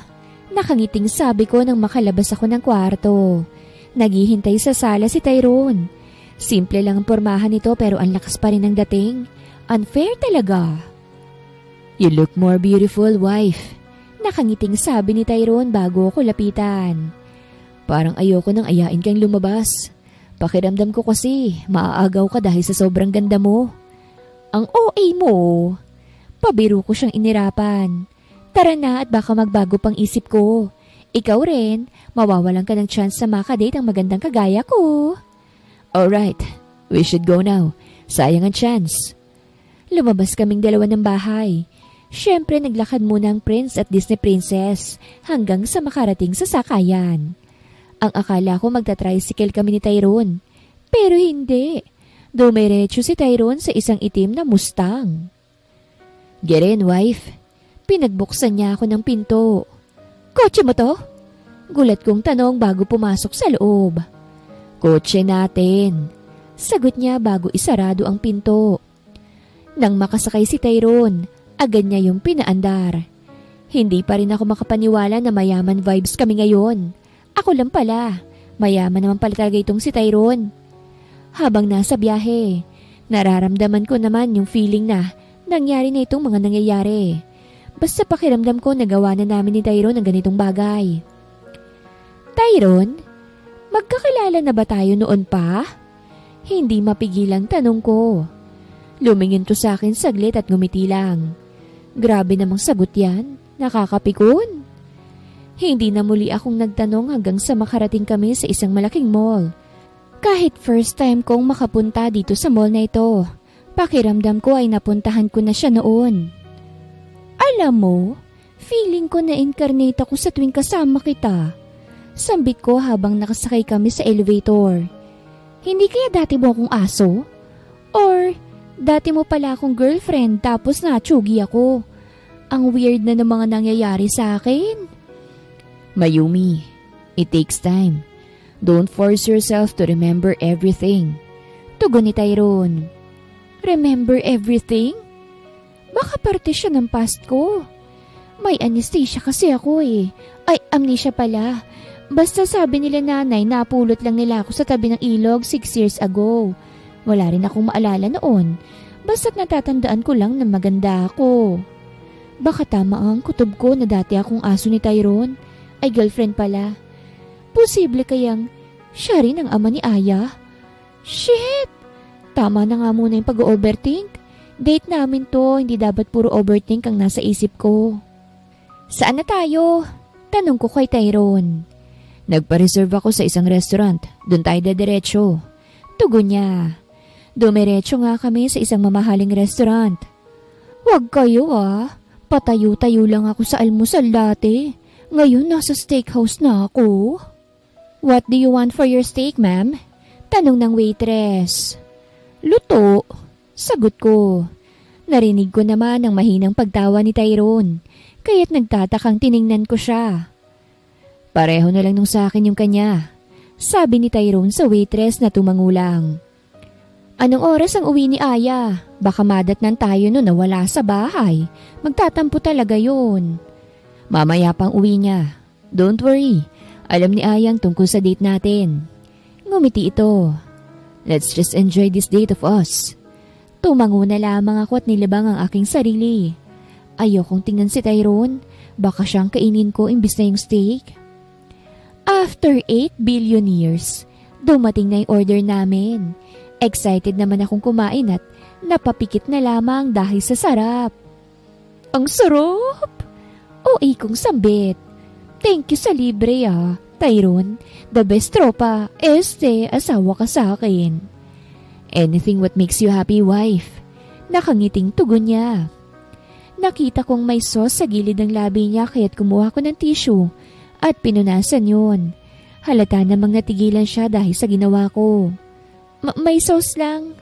Nakangiting sabi ko nang makalabas ako ng kwarto. Naghihintay sa sala si Tyrone. Simple lang ang pormahan nito pero ang lakas pa rin ng dating. Unfair talaga. You look more beautiful, wife. Nakangiting sabi ni Tyrone bago ako lapitan. Parang ayoko nang ayain kang lumabas. Pakiramdam ko kasi maaagaw ka dahil sa sobrang ganda mo. Ang OA mo. Pabiro ko siyang inirapan. Tara na at baka magbago pang isip ko. Ikaw rin, mawawalan ka ng chance na makadate ang magandang kagaya ko. Alright, we should go now. Sayang ang chance. Lumabas kaming dalawa ng bahay. Siyempre naglakad muna ang prince at Disney princess hanggang sa makarating sa sakayan. Ang akala ko magta-tricycle kami ni Tyrone. Pero hindi. Dumiretso si Tyrone sa isang itim na Mustang. Get in, wife. Pinagbuksan niya ako ng pinto. Kotse mo to? Gulat kong tanong bago pumasok sa loob. Kotse natin. Sagot niya bago isarado ang pinto. Nang makasakay si Tyrone, agad niya yung pinaandar. Hindi pa rin ako makapaniwala na mayaman vibes kami ngayon. Ako lang pala. Mayaman naman pala talaga itong si Tyrone. Habang nasa biyahe, nararamdaman ko naman yung feeling na nangyari na itong mga nangyayari. Basta pakiramdam ko nagawa na namin ni Tyrone ang ganitong bagay. Tyrone, magkakilala na ba tayo noon pa? Hindi mapigilang tanong ko. Lumingin to sa akin saglit at ngumiti lang. Grabe namang sagot yan. Nakakapikon. Hindi na muli akong nagtanong hanggang sa makarating kami sa isang malaking mall. Kahit first time kong makapunta dito sa mall na ito, pakiramdam ko ay napuntahan ko na siya noon. Alam mo, feeling ko na-incarnate ako sa tuwing kasama kita. Sambit ko habang nakasakay kami sa elevator. Hindi kaya dati mo akong aso? Or dati mo pala akong girlfriend tapos natsugi ako? Ang weird na ng mga nangyayari sa akin. Mayumi, it takes time. Don't force yourself to remember everything. Tugon ni Tyrone. Remember everything? Baka parte siya ng past ko. May anesthesia kasi ako eh. Ay, amnesia pala. Basta sabi nila nanay napulot lang nila ako sa tabi ng ilog 6 years ago. Wala rin akong maalala noon. Basta't natatandaan ko lang na maganda ako. Baka tama ang kutob ko na dati akong aso ni Tyrone ay girlfriend pala. Posible kayang siya rin ang ama ni Aya? Shit! Tama na nga muna yung pag-overthink. Date namin to, hindi dapat puro overthink ang nasa isip ko. Saan na tayo? Tanong ko kay Tyrone. Nagpa-reserve ako sa isang restaurant. Doon tayo dediretso. Tugon niya. Dumiretso nga kami sa isang mamahaling restaurant. Huwag kayo Patayo-tayo lang ako sa almusal dati. Ngayon nasa steakhouse na ako. What do you want for your steak, ma'am? Tanong ng waitress. Luto. Sagot ko. Narinig ko naman ang mahinang pagtawa ni Tyrone, kaya't nagtatakang tiningnan ko siya. Pareho na lang nung sa akin yung kanya, sabi ni Tyrone sa waitress na tumangulang. Anong oras ang uwi ni Aya? Baka madatnan tayo no na wala sa bahay. Magtatampo talaga yun. Mamaya pang uwi niya. Don't worry. Alam ni Ayang tungkol sa date natin. Ngumiti ito. Let's just enjoy this date of us. Tumango na lamang ako at nilibang ang aking sarili. Ayokong tingnan si Tyrone. Baka siyang kainin ko imbis na yung steak. After 8 billion years, dumating na yung order namin. Excited naman akong kumain at napapikit na lamang dahil sa sarap. Ang sarap! O kong sambit. Thank you sa libre Tyrone. The best tropa. Asawa ka sa akin. Anything what makes you happy, wife. Nakangiting tugon niya. Nakita kong may sauce sa gilid ng labi niya kaya't kumuha ko ng tissue at pinunasan yun. Halata namang natigilan siya dahil sa ginawa ko. May sauce lang.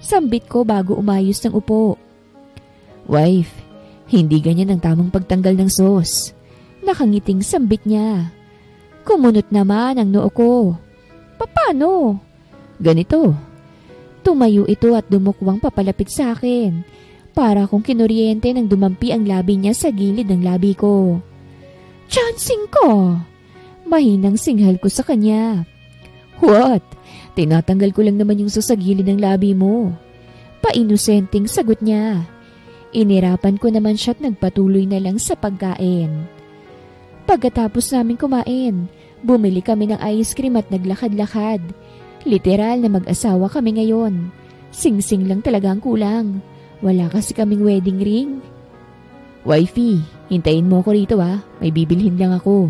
Sambit ko bago umayos ng upo. Wife, hindi ganyan ang tamang pagtanggal ng sauce. Nakangiting sambit niya. Kumunot naman ang noo ko. Paano? Ganito. Tumayo ito at dumukwang papalapit sa akin. Para akong kinuryente nang dumampi ang labi niya sa gilid ng labi ko. Chancing ko! Mahinang singhal ko sa kanya. What? Tinatanggal ko lang naman yung sa gilid ng labi mo. Painosenteng sagot niya. Inirapan ko naman siya at nagpatuloy na lang sa pagkain. Pagkatapos namin kumain, bumili kami ng ice cream at naglakad-lakad. Literal na mag-asawa kami ngayon. Sing-sing lang talaga ang kulang. Wala kasi kaming wedding ring. Wifey, hintayin mo ako rito may bibilhin lang ako.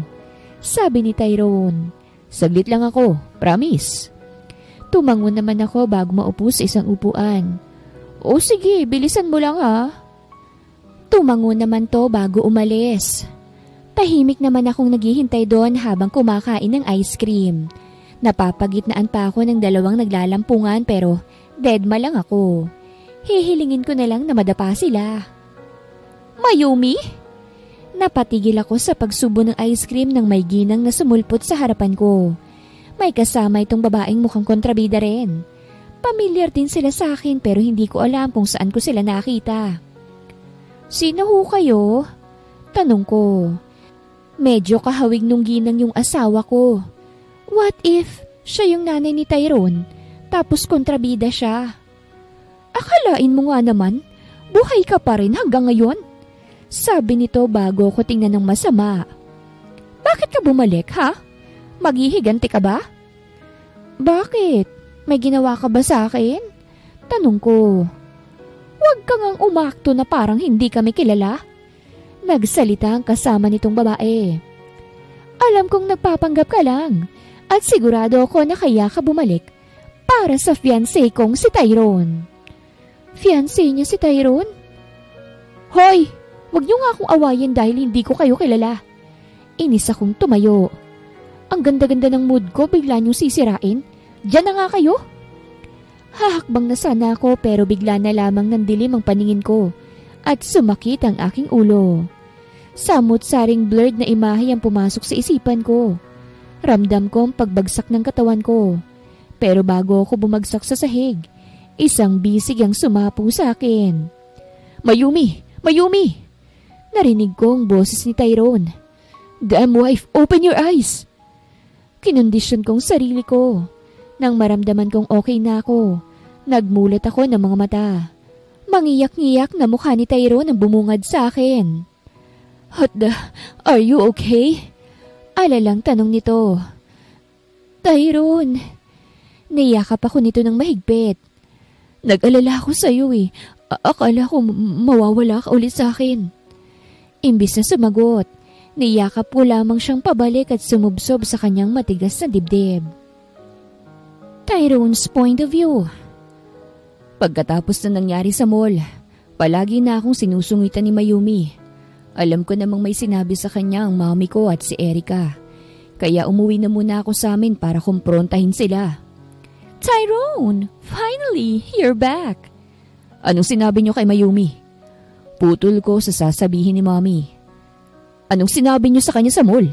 Sabi ni Tyrone. Saglit lang ako, promise. Tumango naman ako bago maupo sa isang upuan. O sige, bilisan mo lang Tumango naman to bago umalis. Tahimik naman akong naghihintay doon habang kumakain ng ice cream. Napapagitnaan pa ako ng dalawang naglalampungan pero deadma lang ako. Hihilingin ko na lang na madapa sila. Mayumi? Napatigil ako sa pagsubo ng ice cream nang may ginang na sumulpot sa harapan ko. May kasama itong babaeng mukhang kontrabida rin. Pamilyar din sila sa akin pero hindi ko alam kung saan ko sila nakita. Sino ho kayo? Tanong ko. Medyo kahawig nung ginang yung asawa ko. What if siya yung nanay ni Tyrone tapos kontrabida siya? Akalain mo nga naman, buhay ka pa rin hanggang ngayon. Sabi nito bago ko tingnan ng masama. Bakit ka bumalik Maghihiganti ka ba? Bakit? May ginawa ka ba sa akin? Tanong ko. Huwag ka ngang umakto na parang hindi kami kilala. Nagsalita ang kasama nitong babae. Alam kong nagpapanggap ka lang at sigurado ako na kaya ka bumalik para sa fiancé kong si Tyrone. Fiancé niya si Tyrone? Hoy! Huwag niyo nga akong awayin dahil hindi ko kayo kilala. Inis akong tumayo. Ang ganda-ganda ng mood ko bigla niyong sisirain. Diyan na nga kayo. Hahakbang na sana ako pero bigla na lamang nandilim ang paningin ko at sumakit ang aking ulo. Samot-saring blurred na imahe ang pumasok sa isipan ko. Ramdam ko ang pagbagsak ng katawan ko. Pero bago ako bumagsak sa sahig, isang bisig ang sumapo sa akin. Mayumi! Mayumi! Narinig ko ang boses ni Tyrone. Damn wife, open your eyes! Kinondisyon kong sarili ko. Nang maramdaman kong okay na ako, nagmulat ako ng mga mata. Mangiyak-ngiyak na mukha ni Tyrone ang bumungad sa akin. Are you okay? Alalang tanong nito. Tyrone! Niyakap ako nito ng mahigpit. Nag-alala ako sa iyo Akala ko mawawala ka ulit sa akin. Imbis na sumagot, niyakap ko lamang siyang pabalik at sumubsob sa kanyang matigas na dibdib. Tyrone's point of view. Pagkatapos na nangyari sa mall, palagi na akong sinusungitan ni Mayumi. Alam ko namang may sinabi sa kanya ang mami ko at si Erica. Kaya umuwi na muna ako sa amin para kumprontahin sila. Tyrone, finally, you're back. Anong sinabi niyo kay Mayumi? Putol ko sa sasabihin ni mami. Anong sinabi niyo sa kanya sa mall?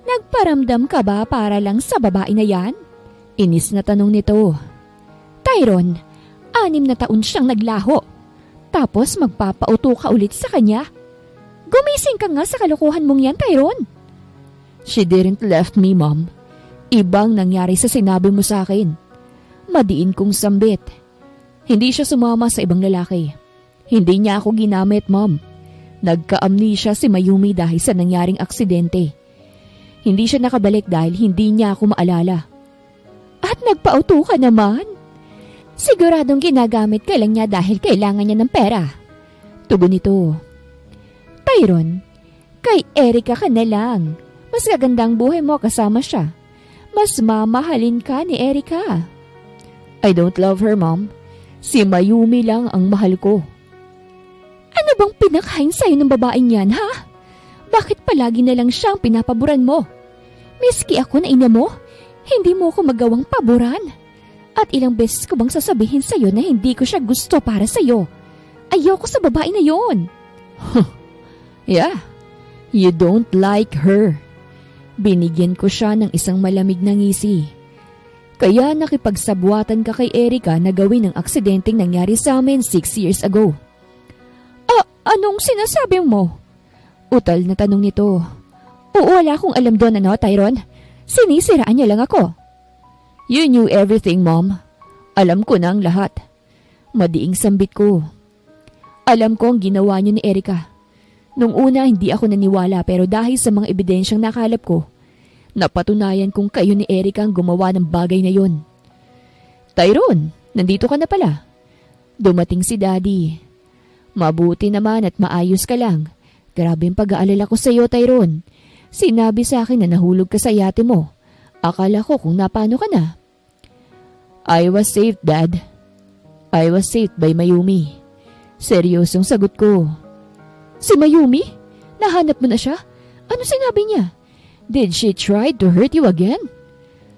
Nagparamdam ka ba para lang sa babae na yan? Inis na tanong nito. Tyrone, 6 na taon siyang naglaho. Tapos magpapauto ka ulit sa kanya. Gumising ka nga sa kalokohan mong yan, Tyrone. She didn't left me, Mom. Ibang nangyari sa sinabi mo sa akin. Madiin kong sambit. Hindi siya sumama sa ibang lalaki. Hindi niya ako ginamit, Mom. Nagka-amnesia si Mayumi dahil sa nangyaring aksidente. Hindi siya nakabalik dahil hindi niya ako maalala. At nagpauto ka naman? Siguradong ginagamit ka lang niya dahil kailangan niya ng pera. Tugon nito. Tyrone, kay Erica ka na lang. Mas gagandang buhay mo kasama siya. Mas mamahalin ka ni Erica. I don't love her, Mom. Si Mayumi lang ang mahal ko. Ano bang pinakain sa'yo ng babaeng yan, ha? Bakit palagi na lang siyang pinapaboran mo? Miski ako na ina mo, hindi mo ko magawang paboran. At ilang beses ko bang sasabihin sa'yo na hindi ko siya gusto para sa'yo? Ayoko sa babae na yon. Yeah, you don't like her. Binigyan ko siya ng isang malamig na ngisi. Kaya nakipagsabuatan ka kay Erica na gawin ang aksidenteng nangyari sa amin 6 years ago. Anong sinasabi mo? Utal na tanong nito. Wala akong alam doon Tyrone. Sinisiraan niya lang ako. You knew everything, Mom. Alam ko na ang lahat. Madiing sambit ko. Alam ko ang ginawa niyo ni Erica. Nung una hindi ako naniwala pero dahil sa mga ebidensyang nakalap ko, napatunayan kong kayo ni Erica ang gumawa ng bagay na yon. Tyrone, nandito ka na pala. Dumating si Daddy. Mabuti naman at maayos ka lang. Grabe ang pag-aalala ko sa iyo, Tyrone. Sinabi sa akin na nahulog ka sa yate mo. Akala ko kung napano ka na. I was saved, Dad. I was saved by Mayumi. Seryosong sagot ko. Si Mayumi? Nahanap mo na siya? Ano sinabi niya? Did she try to hurt you again?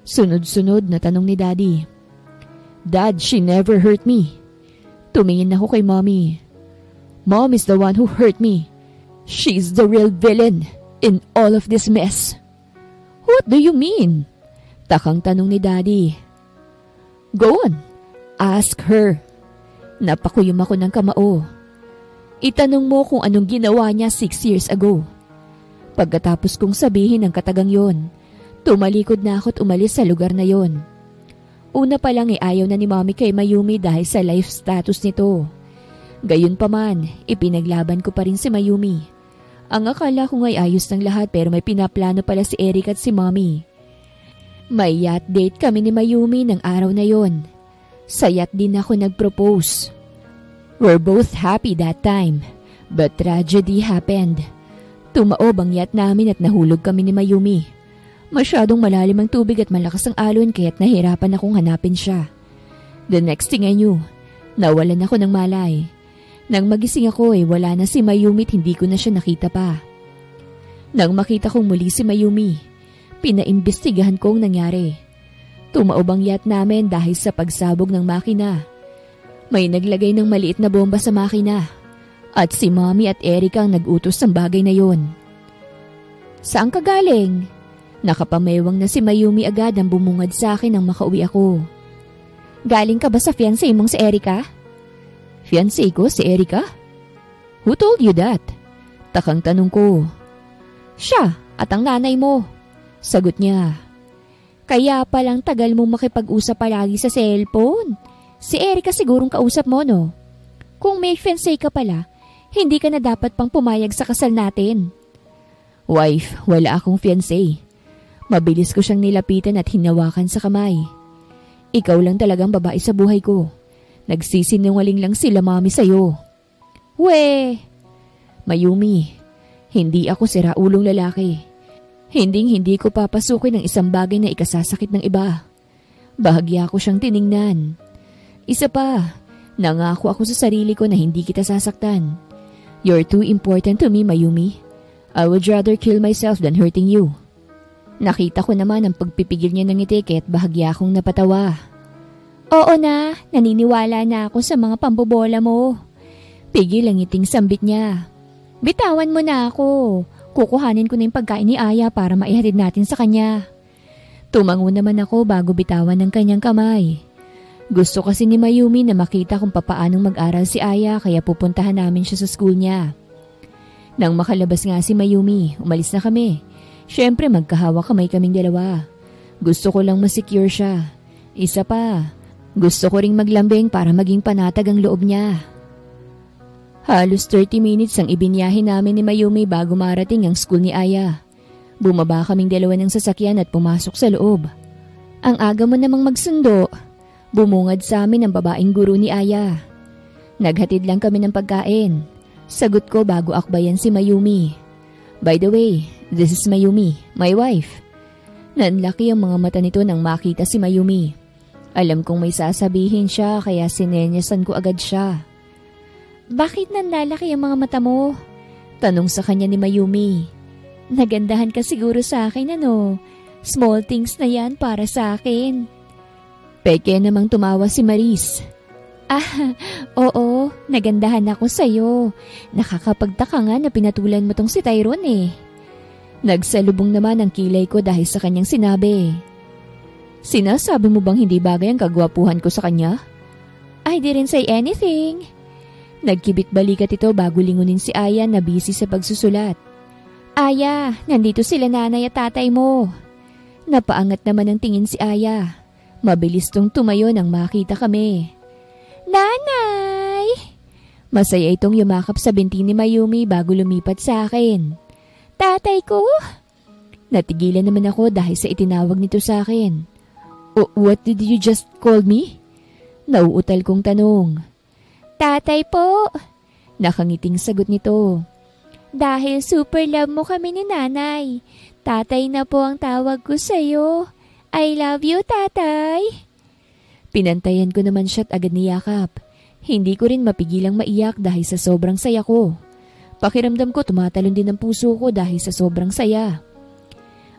Sunod-sunod na tanong ni Daddy. Dad, she never hurt me. Tumingin ako kay Mommy. Mom is the one who hurt me. She's the real villain in all of this mess. What do you mean? Takang tanong ni Daddy. Go on, ask her. Napakuyom ako ng kamao. Itanong mo kung anong ginawa niya 6 years ago. Pagkatapos kong sabihin ang katagang yon, tumalikod na ako't umalis sa lugar na yon. Una pa lang ayaw na ni Mommy kay Mayumi dahil sa life status nito. Gayunpaman, ipinaglaban ko pa rin si Mayumi. Ang akala ko nga'y ayos ng lahat pero may pinaplano pala si Eric at si Mommy. May yacht date kami ni Mayumi ng araw na yon. Sa yacht din ako nag-propose. We're both happy that time, but tragedy happened. Tumaob ang yacht namin at nahulog kami ni Mayumi. Masyadong malalim ang tubig at malakas ang alon kaya't nahirapan akong hanapin siya. The next thing I knew, nawalan ako ng malay. Nang magising ako wala na si Mayumi at hindi ko na siya nakita pa. Nang makita kong muli si Mayumi, pinaimbestigahan ko ang nangyari. Tumaob ang yacht namin dahil sa pagsabog ng makina. May naglagay ng maliit na bomba sa makina at si Mommy at Erica ang nag-utos ng bagay na yon. Saan ka galing? Nakapamewang na si Mayumi agad ang bumungad sa akin nang makauwi ako. Galing ka ba sa fiancé mong si Erica? Fiancé ko si Erica? Who told you that? Takang tanong ko. Siya at ang nanay mo. Sagot niya. Kaya palang tagal mong makipag-usap palagi sa cellphone. Si Erica sigurong kausap mo, no? Kung may fiancé ka pala, hindi ka na dapat pang pumayag sa kasal natin. Wife, wala akong fiancé. Mabilis ko siyang nilapitan at hinawakan sa kamay. Ikaw lang talagang babae sa buhay ko. Nagsisinungaling lang sila Mommy sa'yo. We! Mayumi, hindi ako siraulong lalaki. Hindi ko papasukin ng isang bagay na ikasasakit ng iba. Bahagya ko siyang tiningnan. Isa pa, nangako ako sa sarili ko na hindi kita sasaktan. You're too important to me, Mayumi. I would rather kill myself than hurting you. Nakita ko naman ang pagpipigil niya ng ngiti at bahagya akong napatawa. Oo na, naniniwala na ako sa mga pambobola mo. Pigil ang ngiting sambit niya. Bitawan mo na ako. Kukuhanin ko na yung pagkain ni Aya para maihatid natin sa kanya. Tumango naman ako bago bitawan ng kanyang kamay. Gusto kasi ni Mayumi na makita kung papaanong mag-aral si Aya kaya pupuntahan namin siya sa school niya. Nang makalabas nga si Mayumi, umalis na kami. Siyempre magkahawa kamay kaming dalawa. Gusto ko lang masecure siya. Isa pa, gusto ko ring maglambing para maging panatag ang loob niya. Halos 30 minutes ang ibinyahe namin ni Mayumi bago marating ang school ni Aya. Bumaba kaming dalawa ng sasakyan at pumasok sa loob. Ang aga mo namang magsundo. Bumungad sa amin ang babaeng guro ni Aya. Naghatid lang kami ng pagkain. Sagot ko bago akbayan si Mayumi. By the way, this is Mayumi, my wife. Nanlaki ang mga mata nito nang makita si Mayumi. Alam kong may sasabihin siya kaya sinenyasan ko agad siya. Bakit nanlalaki ang mga mata mo? Tanong sa kanya ni Mayumi. Nagandahan ka siguro sa akin ano? Small things na yan para sa akin. Peke namang tumawa si Maris. Oo, nagandahan ako sa'yo. Nakakapagtaka nga na pinatulan mo tong si Tyrone eh. Nagsalubong naman ang kilay ko dahil sa kanyang sinabi. Sinasabi mo bang hindi bagay ang kagwapuhan ko sa kanya? I didn't say anything. Nagkibit balikat ito bago lingunin si Aya na busy sa pagsusulat. Aya, nandito sila nanay at tatay mo. Napaangat naman ang tingin si Aya. Mabilis tong tumayo nang makita kami. Nanay! Masaya itong yumakap sa binti ni Mayumi bago lumipat sa akin. Tatay ko? Natigilan naman ako dahil sa itinawag nito sa akin. What did you just call me? Nauutal kong tanong. Tatay po! Nakangiting sagot nito. Dahil super love mo kami ni nanay. Tatay na po ang tawag ko sa'yo. I love you, tatay. Pinantayan ko naman siya't agad niyakap. Hindi ko rin mapigilang maiyak dahil sa sobrang saya ko. Pakiramdam ko tumatalon din ang puso ko dahil sa sobrang saya.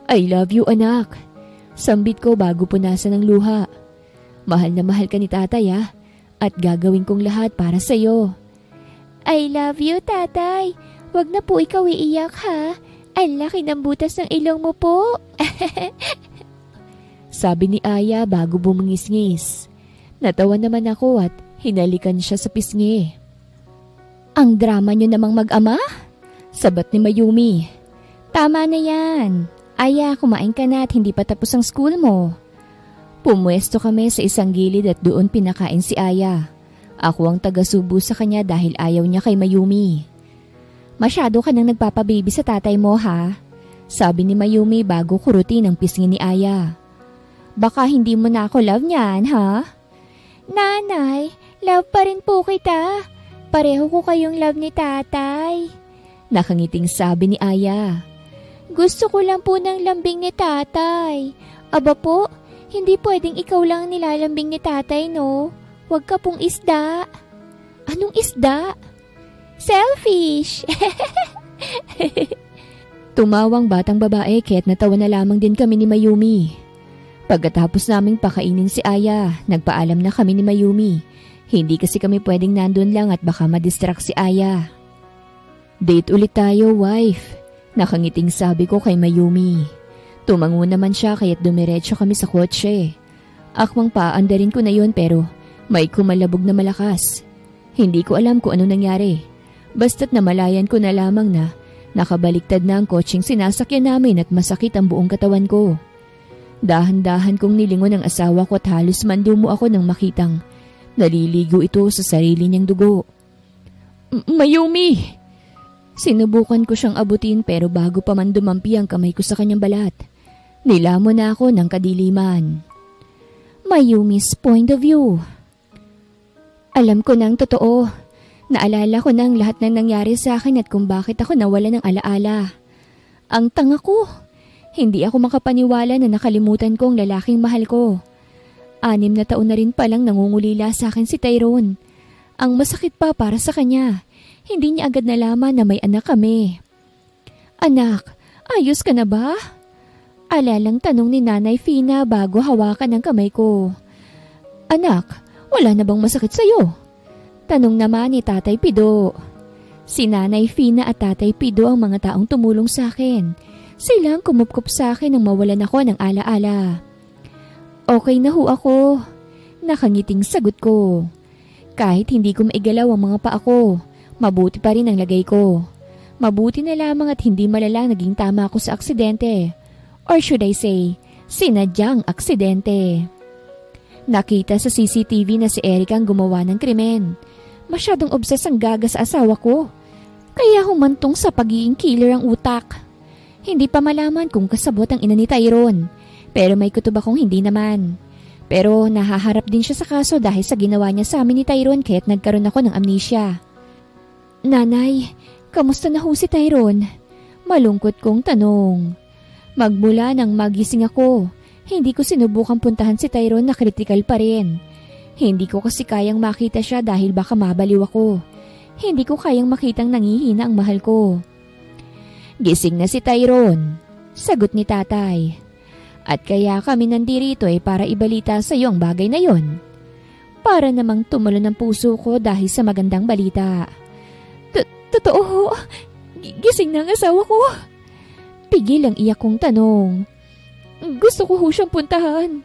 I love you, anak. Sambit ko bago punasan ng luha. Mahal na mahal ka ni tatay at gagawin kong lahat para sa'yo. I love you, tatay. Wag na po ikaw iiyak ha. Ang laki ng butas ng ilong mo po. Sabi ni Aya bago bumungis-ngis. Natawa naman ako at hinalikan siya sa pisngi. Ang drama niyo namang mag-ama? Sabat ni Mayumi. Tama na yan. Aya, kumain ka na at hindi pa tapos ang school mo. Pumwesto kami sa isang gilid at doon pinakain si Aya. Ako ang taga-subo sa kanya dahil ayaw niya kay Mayumi. Masyado ka nang nagpapababy sa tatay mo ha? Sabi ni Mayumi bago kurutin ang pisngi ni Aya. Baka hindi mo na ako love niyan, ha? Nanay, love pa rin po kita. Pareho ko kayong love ni tatay. Nakangiting sabi ni Aya. Gusto ko lang po ng lambing ni tatay. Aba po, hindi pwedeng ikaw lang nilalambing ni tatay, no? Huwag ka pong isda. Anong isda? Selfish! Tumawang batang babae kaya't natawa na lamang din kami ni Mayumi. Pagkatapos naming pakainin si Aya, nagpaalam na kami ni Mayumi. Hindi kasi kami pwedeng nandun lang at baka madistract si Aya. Date ulit tayo, wife. Nakangiting sabi ko kay Mayumi. Tumango naman siya kaya't dumiretso kami sa kotse. Akwang paandarin ko na yon pero may kumalabog na malakas. Hindi ko alam kung ano nangyari. Basta't namalayan ko na lamang na nakabaliktad na ang kotseng sinasakyan namin at masakit ang buong katawan ko. Dahan-dahan kong nilingon ang asawa ko at halos mandumo ako nang makitang naliligo ito sa sarili niyang dugo. Mayumi! Sinubukan ko siyang abutin pero bago pa man dumampi ang kamay ko sa kanyang balat, nilamon na ako ng kadiliman. Mayumi's point of view. Alam ko na ang totoo. Naalala ko na ang lahat ng nangyari sa akin at kung bakit ako nawala ng alaala. Ang tanga ko. Hindi ako makapaniwala na nakalimutan ko ang lalaking mahal ko. 6 na taon na rin palang nangungulila sa akin si Tyrone. Ang masakit pa para sa kanya, hindi niya agad nalaman na may anak kami. Anak, ayos ka na ba? Alalang tanong ni Nanay Fina bago hawakan ang kamay ko. Anak, wala na bang masakit sa'yo? Tanong naman ni Tatay Pido. Si Nanay Fina at Tatay Pido ang mga taong tumulong sa akin. Silang kumupkup sa akin nang mawalan ako ng alaala. Okay na ho ako. Nakangiting sagot ko. Kahit hindi ko maigalaw ang mga paa ko, mabuti pa rin ang lagay ko. Mabuti na lamang at hindi malalang naging tama ako sa aksidente. Or should I say, sinadyang aksidente. Nakita sa CCTV na si Eric ang gumawa ng krimen. Masyadong obses ang gaga sa asawa ko. Kaya humantong sa pagiging killer ang utak. Hindi pa malaman kung kasabot ang ina ni Tyrone. Pero may kutob akong hindi naman. Pero nahaharap din siya sa kaso dahil sa ginawa niya sa amin ni Tyrone kaya't nagkaroon ako ng amnesia. Nanay, kamusta na ho si Tyrone? Malungkot kong tanong. Magmula nang magising ako, hindi ko sinubukang puntahan si Tyrone na kritikal pa rin. Hindi ko kasi kayang makita siya dahil baka mabaliw ako. Hindi ko kayang makitang nangihina ang mahal ko. Gising na si Tyrone, sagot ni tatay. At kaya kami nandirito para ibalita sa iyo ang bagay na yon. Para namang tumulo ng puso ko dahil sa magandang balita. Totoo, gising na ang asawa ko. Pigil ang iyak kong tanong. Gusto ko ho siyang puntahan.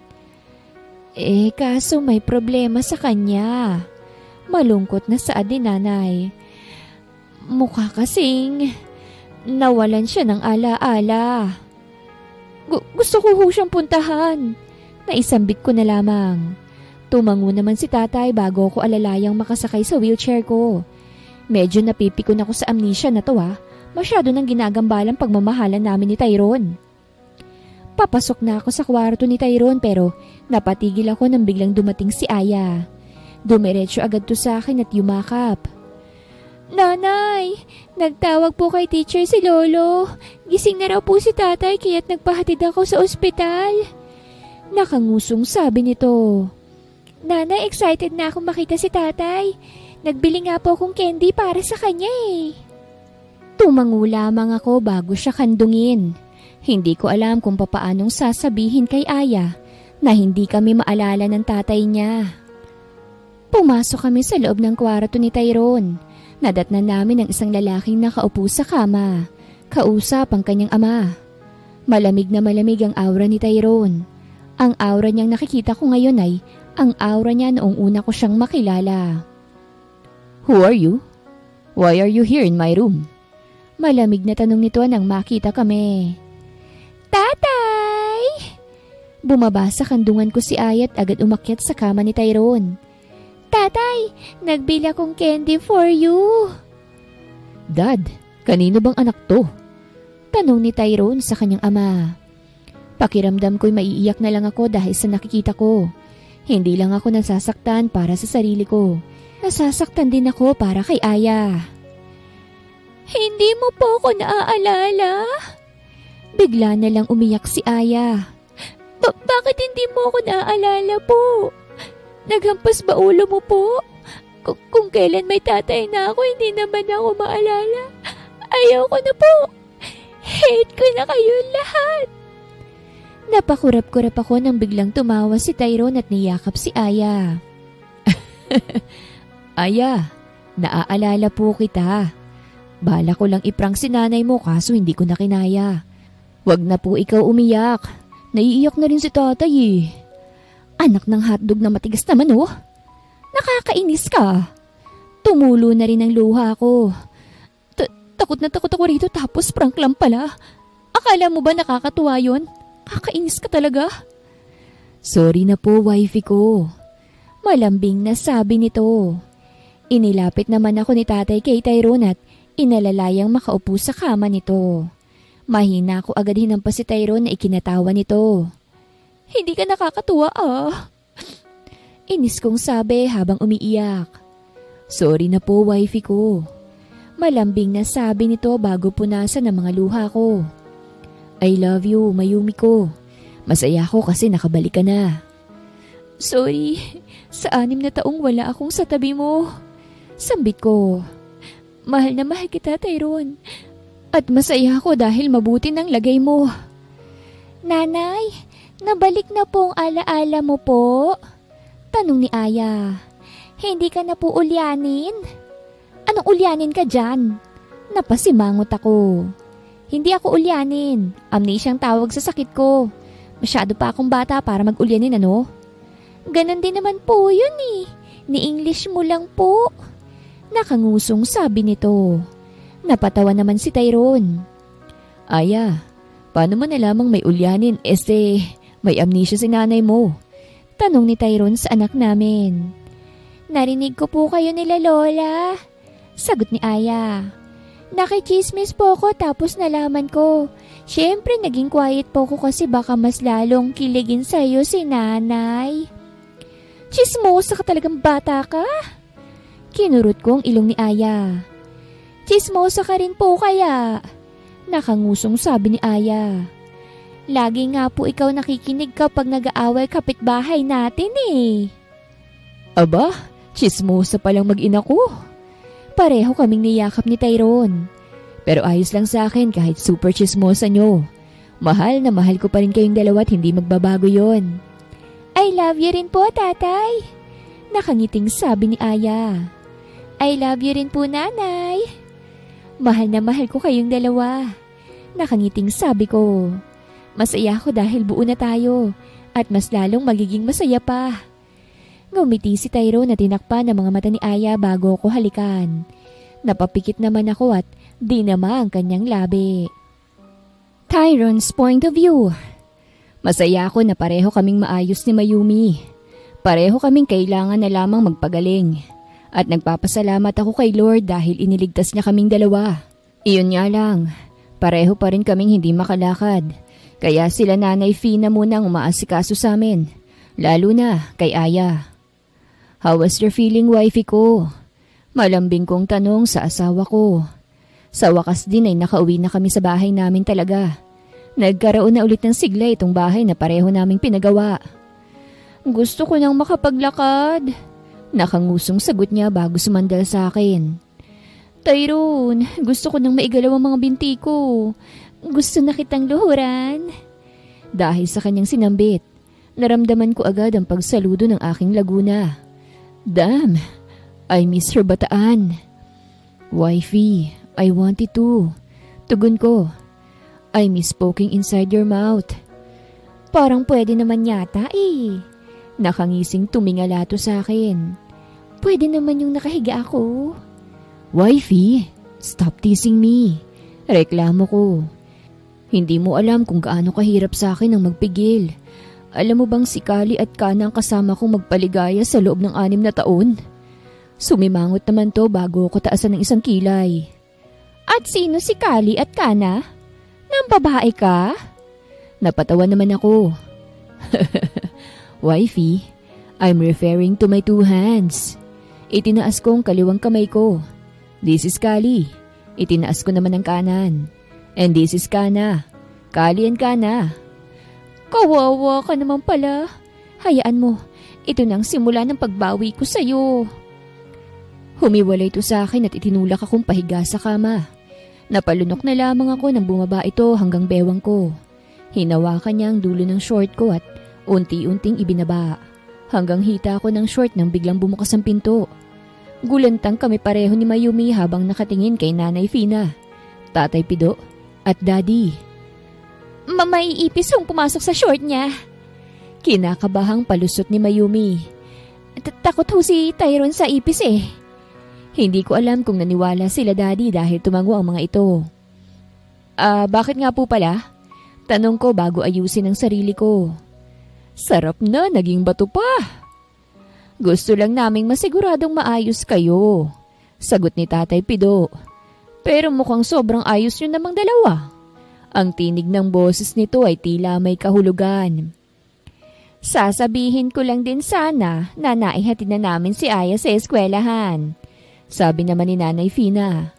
Kaso may problema sa kanya. Malungkot na saad ni Nanay. Mukha kasing nawalan siya ng ala-ala. Gusto ko ho siyang puntahan. Naisambit ko na lamang. Tumango naman si tatay bago ko alalayang makasakay sa wheelchair ko. Medyo napipikon ako sa amnesia na to Masyado nang ginagambalang pagmamahalan namin ni Tyrone. Papasok na ako sa kwarto ni Tyrone pero napatigil ako nang biglang dumating si Aya. Dumiretso agad to sa akin at yumakap. Nanay, nagtawag po kay teacher si Lolo. Gising na raw po si tatay kaya't nagpahatid ako sa ospital. Nakangusong sabi nito. Nanay, excited na akong makita si tatay. Nagbili nga po akong candy para sa kanya Tumango lamang ako bago siya kandungin. Hindi ko alam kung papaanong sasabihin kay Aya na hindi kami maalala ng tatay niya. Pumasok kami sa loob ng kwarto ni Tyrone. Nadatnan namin ang isang lalaking nakaupo sa kama. Kausap ang kanyang ama. Malamig na malamig ang aura ni Tyrone. Ang aura niyang nakikita ko ngayon ay ang aura niya noong una ko siyang makilala. Who are you? Why are you here in my room? Malamig na tanong nito nang makita kami. Tatay! Bumaba sa kandungan ko si Aya at agad umakyat sa kama ni Tyrone. Tatay, nagbili akong candy for you. Dad, kanino bang anak to? Tanong ni Tyrone sa kanyang ama. Pakiramdam ko'y maiiyak na lang ako dahil sa nakikita ko. Hindi lang ako nasasaktan para sa sarili ko. Nasasaktan din ako para kay Aya. Hindi mo po ako naaalala? Bigla na lang umiyak si Aya. Bakit hindi mo ako naaalala po? Naghampas ba ulo mo po? Kung kailan may tatay na ako, hindi naman ako maalala. Ayaw ko na po. Hate ko na kayong lahat. Napakurap-kurap ako nang biglang tumawa si Tyrone at niyakap si Aya. Aya, naaalala po kita. Bala ko lang iprank si nanay mo kaso hindi ko na kinaya. Wag na po ikaw umiyak. Naiiyak na rin si tatay Anak ng hotdog na matigas naman Nakakainis ka. Tumulo na rin ang luha ko. Takot na takot ako rito tapos prank lang pala. Akala mo ba nakakatuwa yun? Kakainis ka talaga. Sorry na po, wifey ko. Malambing na sabi nito. Inilapit naman ako ni tatay kay Tyrone at inalalayang makaupo sa kama nito. Mahina ko agad hinampas si Tyrone na ikinatawa nito. Hindi ka nakakatuwa Inis kong sabi habang umiiyak. Sorry na po, wifey ko. Malambing na sabi nito bago punasan ang mga luha ko. I love you, Mayumi ko. Masaya ko kasi nakabalik ka na. Sorry, sa 6 na taong wala akong sa tabi mo. Sambit ko. Mahal na mahal kita, Tyrone. At masaya ako dahil mabuti ng lagay mo. Nanay, nabalik na po ang alaala mo po? Tanong ni Aya. Hindi ka na po ulyanin? Anong ulyanin ka dyan? Napasimangot ako. Hindi ako ulyanin. Amnesia ang tawag sa sakit ko. Masyado pa akong bata para mag-ulyanin, ano? Ganon din naman po yun eh. Ni-English mo lang po. Nakangusong sabi nito. Napatawa naman si Tyrone. Aya, paano mo nalamang may ulyanin may amnesia si nanay mo? Tanong ni Tyrone sa anak namin. Narinig ko po kayo nila Lola. Sagot ni Aya. Nakichismis po ko tapos nalaman ko. Siyempre naging quiet po ko kasi baka mas lalong kiligin sa'yo si nanay. Chismosa ka talagang bata ka? Kinurot ko ang ilong ni Aya. Chismosa ka rin po kaya? Nakangusong sabi ni Aya. Lagi nga po ikaw nakikinig kapag nag-aaway kapitbahay natin eh. Aba, chismosa palang mag-ina ko. Pareho kaming niyakap ni Tyrone. Pero ayos lang sa akin kahit super chismosa nyo. Mahal na mahal ko pa rin kayong dalawa at hindi magbabago yon. I love you rin po, tatay. Nakangiting sabi ni Aya. I love you rin po, nanay. Mahal na mahal ko kayong dalawa. Nakangiting sabi ko. Masaya ako dahil buo na tayo at mas lalong magiging masaya pa. Ngumiti si Tyrone na tinakpan ng mga mata ni Aya bago ako halikan. Napapikit naman ako at dinama ang kanyang labi. Tyrone's point of view. Masaya ako na pareho kaming maayos ni Mayumi. Pareho kaming kailangan na lamang magpagaling. At nagpapasalamat ako kay Lord dahil iniligtas niya kaming dalawa. Iyon nga lang, pareho pa rin kaming hindi makalakad. Kaya sila Nanay Fina muna ang umaasikaso sa amin. Lalo na kay Aya. How was your feeling, wifey ko? Malambing kong tanong sa asawa ko. Sa wakas din ay nakauwi na kami sa bahay namin talaga. Nagkaroon na ulit ng sigla itong bahay na pareho naming pinagawa. Gusto ko nang makapaglakad. Nakangusong sagot niya bago sumandal sa akin. Tyrone, gusto ko nang maigalaw ang mga binti ko. Gusto na kitang luhuran. Dahil sa kanyang sinambit, naramdaman ko agad ang pagsaludo ng aking laguna. Damn, I miss her bataan. Wifey, I want it too. Tugon ko. I miss poking inside your mouth. Parang pwede naman yata eh. Nakangising tumingalato sa akin. Pwede naman yung nakahiga ako. Wifey, stop teasing me. Reklamo ko. Hindi mo alam kung gaano kahirap sa akin ang magpigil. Alam mo bang si Kali at Kana ang kasama kong magpaligaya sa loob ng 6 na taon? Sumimangot naman to bago ko taasan ng isang kilay. At sino si Kali at Kana? Nang babae ka? Napatawa naman ako. Wifey, I'm referring to my 2 hands. Itinaas ko ang kaliwang kamay ko. This is Kali. Itinaas ko naman ang kanan. And this is Kana. Kali and Kana. Kawawa ka naman pala. Hayaan mo, ito nang simula ng pagbawi ko sa'yo. Humiwalay ito sa akin at itinulak akong pahiga sa kama. Napalunok na lamang ako nang bumaba ito hanggang bewang ko. Hinawakan niya ang dulo ng short ko at unti-unting ibinaba. Hanggang hita ko ng short nang biglang bumukas ang pinto. Gulantang kami pareho ni Mayumi habang nakatingin kay Nanay Fina, Tatay Pido at Daddy. Maiipis ang pumasok sa short niya. Kinakabahang palusot ni Mayumi. Takot ho si Tyrone sa ipis eh. Hindi ko alam kung naniwala sila Daddy dahil tumango ang mga ito. Bakit nga po pala? Tanong ko bago ayusin ang sarili ko. Sarap na, naging bato pa. Gusto lang naming masiguradong maayos kayo. Sagot ni Tatay Pido. Pero mukhang sobrang ayos nyo namang dalawa. Ang tinig ng boses nito ay tila may kahulugan. Sasabihin ko lang din sana na naihatid na namin si Aya sa eskwelahan. Sabi naman ni Nanay Fina.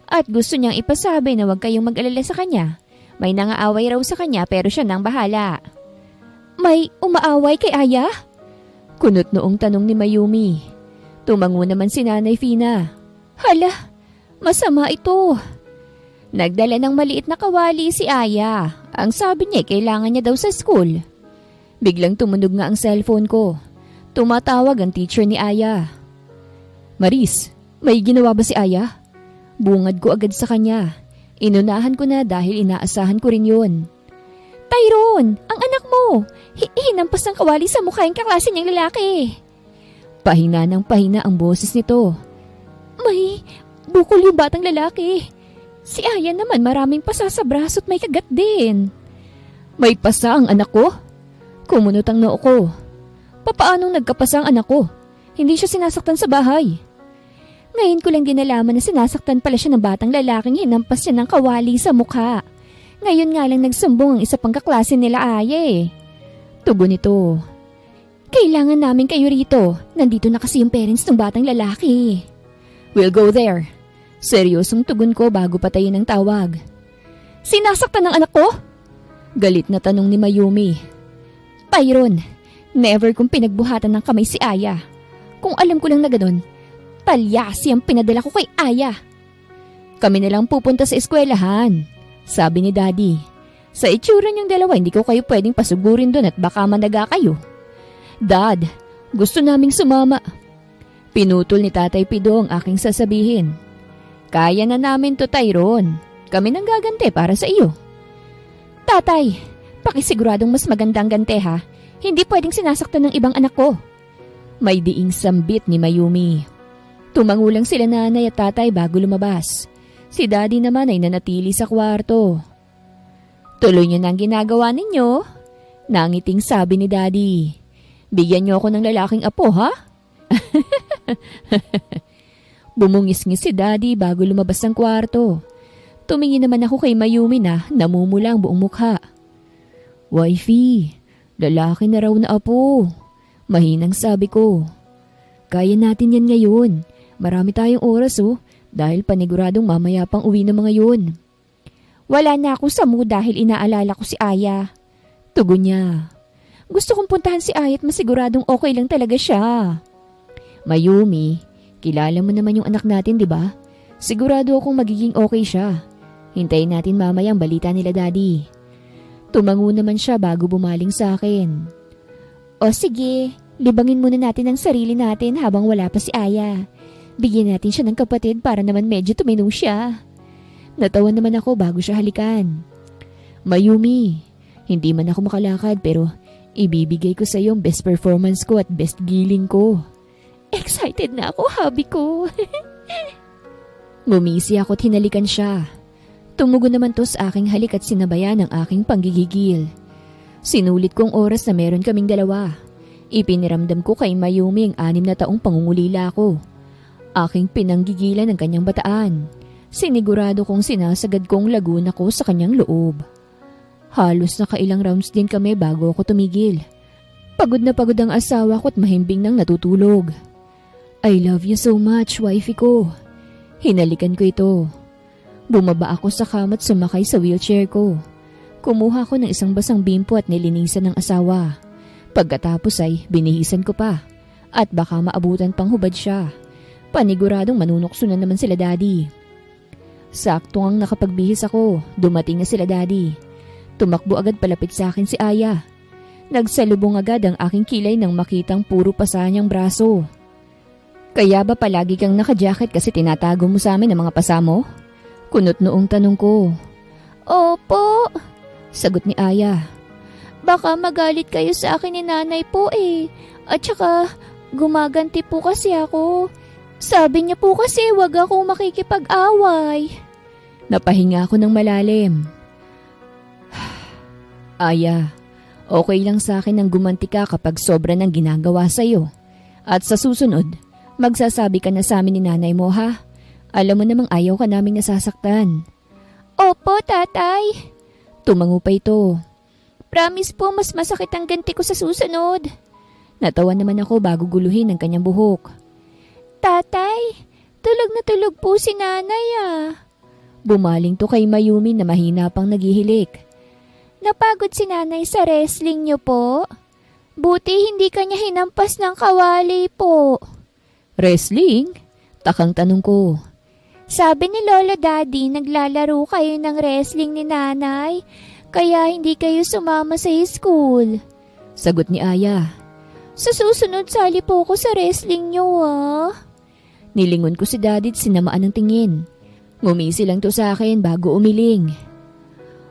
At gusto niyang ipasabi na huwag kayong mag-alala sa kanya. May nangaaway raw sa kanya pero siya nang bahala. May umaaway kay Aya? Kunot noong tanong ni Mayumi. Tumango naman si Nanay Fina. Hala, Masama ito. Nagdala ng maliit na kawali si Aya. Ang sabi niya kailangan niya daw sa school. Biglang tumunog nga ang cellphone ko. Tumatawag ang teacher ni Aya. Maris, may ginawa ba si Aya? Bungad ko agad sa kanya. Inunahan ko na dahil inaasahan ko rin yun. Tyrone, ang anak mo! Hinampas ng kawali sa mukha yung kaklase niyang lalaki. Pahina ng pahina ang boses nito. May bukol yung batang lalaki. Si Aya naman maraming pasa sa braso at may kagat din. May pasa ang anak ko? Kumunot ang noo ko. Papaanong nagkapasa ang anak ko? Hindi siya sinasaktan sa bahay. Ngayon ko lang din nalaman na sinasaktan pala siya ng batang lalaking hinampas siya ng kawali sa mukha. Ngayon nga lang nagsumbong ang isa pang kaklase nila Aya eh. Tugon nito. Kailangan namin kayo rito. Nandito na kasi yung parents ng batang lalaki. We'll go there. Seryosong tugon ko bago patayin ang tawag. Sinasaktan ng anak ko? Galit na tanong ni Mayumi. Tyron, never kong pinagbuhatan ng kamay si Aya. Kung alam ko lang na ganun, talyasi ang pinadala ko kay Aya. Kami na lang pupunta sa eskwelahan, sabi ni Daddy. Sa itsura niyong dalawa, hindi ko kayo pwedeng pasugurin doon at baka managa kayo. Dad, gusto naming sumama. Pinutol ni Tatay Pido ang aking sasabihin. Kaya na namin to, Tyrone. Kami nang gagante para sa iyo. Tatay, pakisiguradong mas magandang gante ha. Hindi pwedeng sinasaktan ng ibang anak ko. May diing sambit ni Mayumi. Tumangulang sila nanay at tatay bago lumabas. Si Daddy naman ay nanatili sa kwarto. Tuloy niyo na ang ginagawa ninyo. Nangiting sabi ni Daddy. Bigyan niyo ako ng lalaking apo ha? Bumungis-ngis si Daddy bago lumabas ng kwarto. Tumingin naman ako kay Mayumi na namumula ang buong mukha. Wifey, lalaki na raw na apo. Mahinang sabi ko. Kaya natin yan ngayon. Marami tayong oras dahil paniguradong mamaya pang uwi ng mga yun. Wala na ako sa mood dahil inaalala ko si Aya. Tugon niya. Gusto kong puntahan si Aya at masiguradong okay lang talaga siya. Mayumi, kilala mo naman yung anak natin, di ba? Sigurado akong magiging okay siya. Hintayin natin mamaya ang balita nila Daddy. Tumango naman siya bago bumaling sa akin. O sige, libangin muna natin ang sarili natin habang wala pa si Aya. Bigyan natin siya ng kapatid para naman medyo tumino siya. Natawa naman ako bago siya halikan. Mayumi, hindi man ako makalakad pero ibibigay ko sa iyo ang best performance ko at best giling ko. Excited na ako, hubby ko. Ngumisi ako at hinalikan siya. Tumugon naman to sa aking halik at sinabayan ang aking panggigigil. Sinulit kong oras na meron kaming dalawa. Ipiniramdam ko kay Mayumi ang 6 na taong pangungulila ko. Aking pinanggigilan ang kanyang bataan. Sinigurado kong sinasagad kong laguna ko sa kanyang loob. Halos nakailang rounds din kami bago ako tumigil. Pagod na pagod ang asawa ko at mahimbing nang natutulog. I love you so much, wifey ko. Hinalikan ko ito. Bumaba ako sa kama at sumakay sa wheelchair ko. Kumuha ko ng isang basang bimpo at nilinisan ng asawa. Pagkatapos ay binihisan ko pa. At baka maabutan pang hubad siya. Paniguradong manunukso na naman sila Daddy. Sakto ang nakapagbihis ako, dumating na sila Daddy. Tumakbo agad palapit sa akin si Aya. Nagsalubong agad ang aking kilay nang makitang puro pasa niyang braso. Kaya ba palagi kang naka-jacket kasi tinatago mo sa amin ang mga pasa mo? Kunot noong tanong ko. Opo, sagot ni Aya. Baka magalit kayo sa akin ni nanay po eh. At saka gumaganti po kasi ako. Sabi niya po kasi wag akong makikipag-away. Napahinga ako ng malalim. Aya, okay lang sa akin ang gumanti ka kapag sobra ng ginagawa sa'yo. At sa susunod, magsasabi ka na sa amin ni nanay mo ha. Alam mo namang ayaw ka naming nasasaktan. Opo, tatay. Tumango pa ito. Promise po mas masakit ang ganti ko sa susunod. Natawa naman ako bago guluhin ang kanyang buhok. Tatay, tulog na tulog po si nanay ah. Bumaling to kay Mayumi na mahina pang naghihilik. Napagod si nanay sa wrestling niyo po? Buti hindi kanya hinampas ng kawali po. Wrestling? Takang tanong ko. Sabi ni Lolo Daddy, naglalaro kayo ng wrestling ni Nanay, kaya hindi kayo sumama sa school. Sagot ni Aya. Sa susunod sali po ko sa wrestling nyo Nilingon ko si Daddy at sinamaan ng tingin. Ngumisi lang to sa akin bago umiling.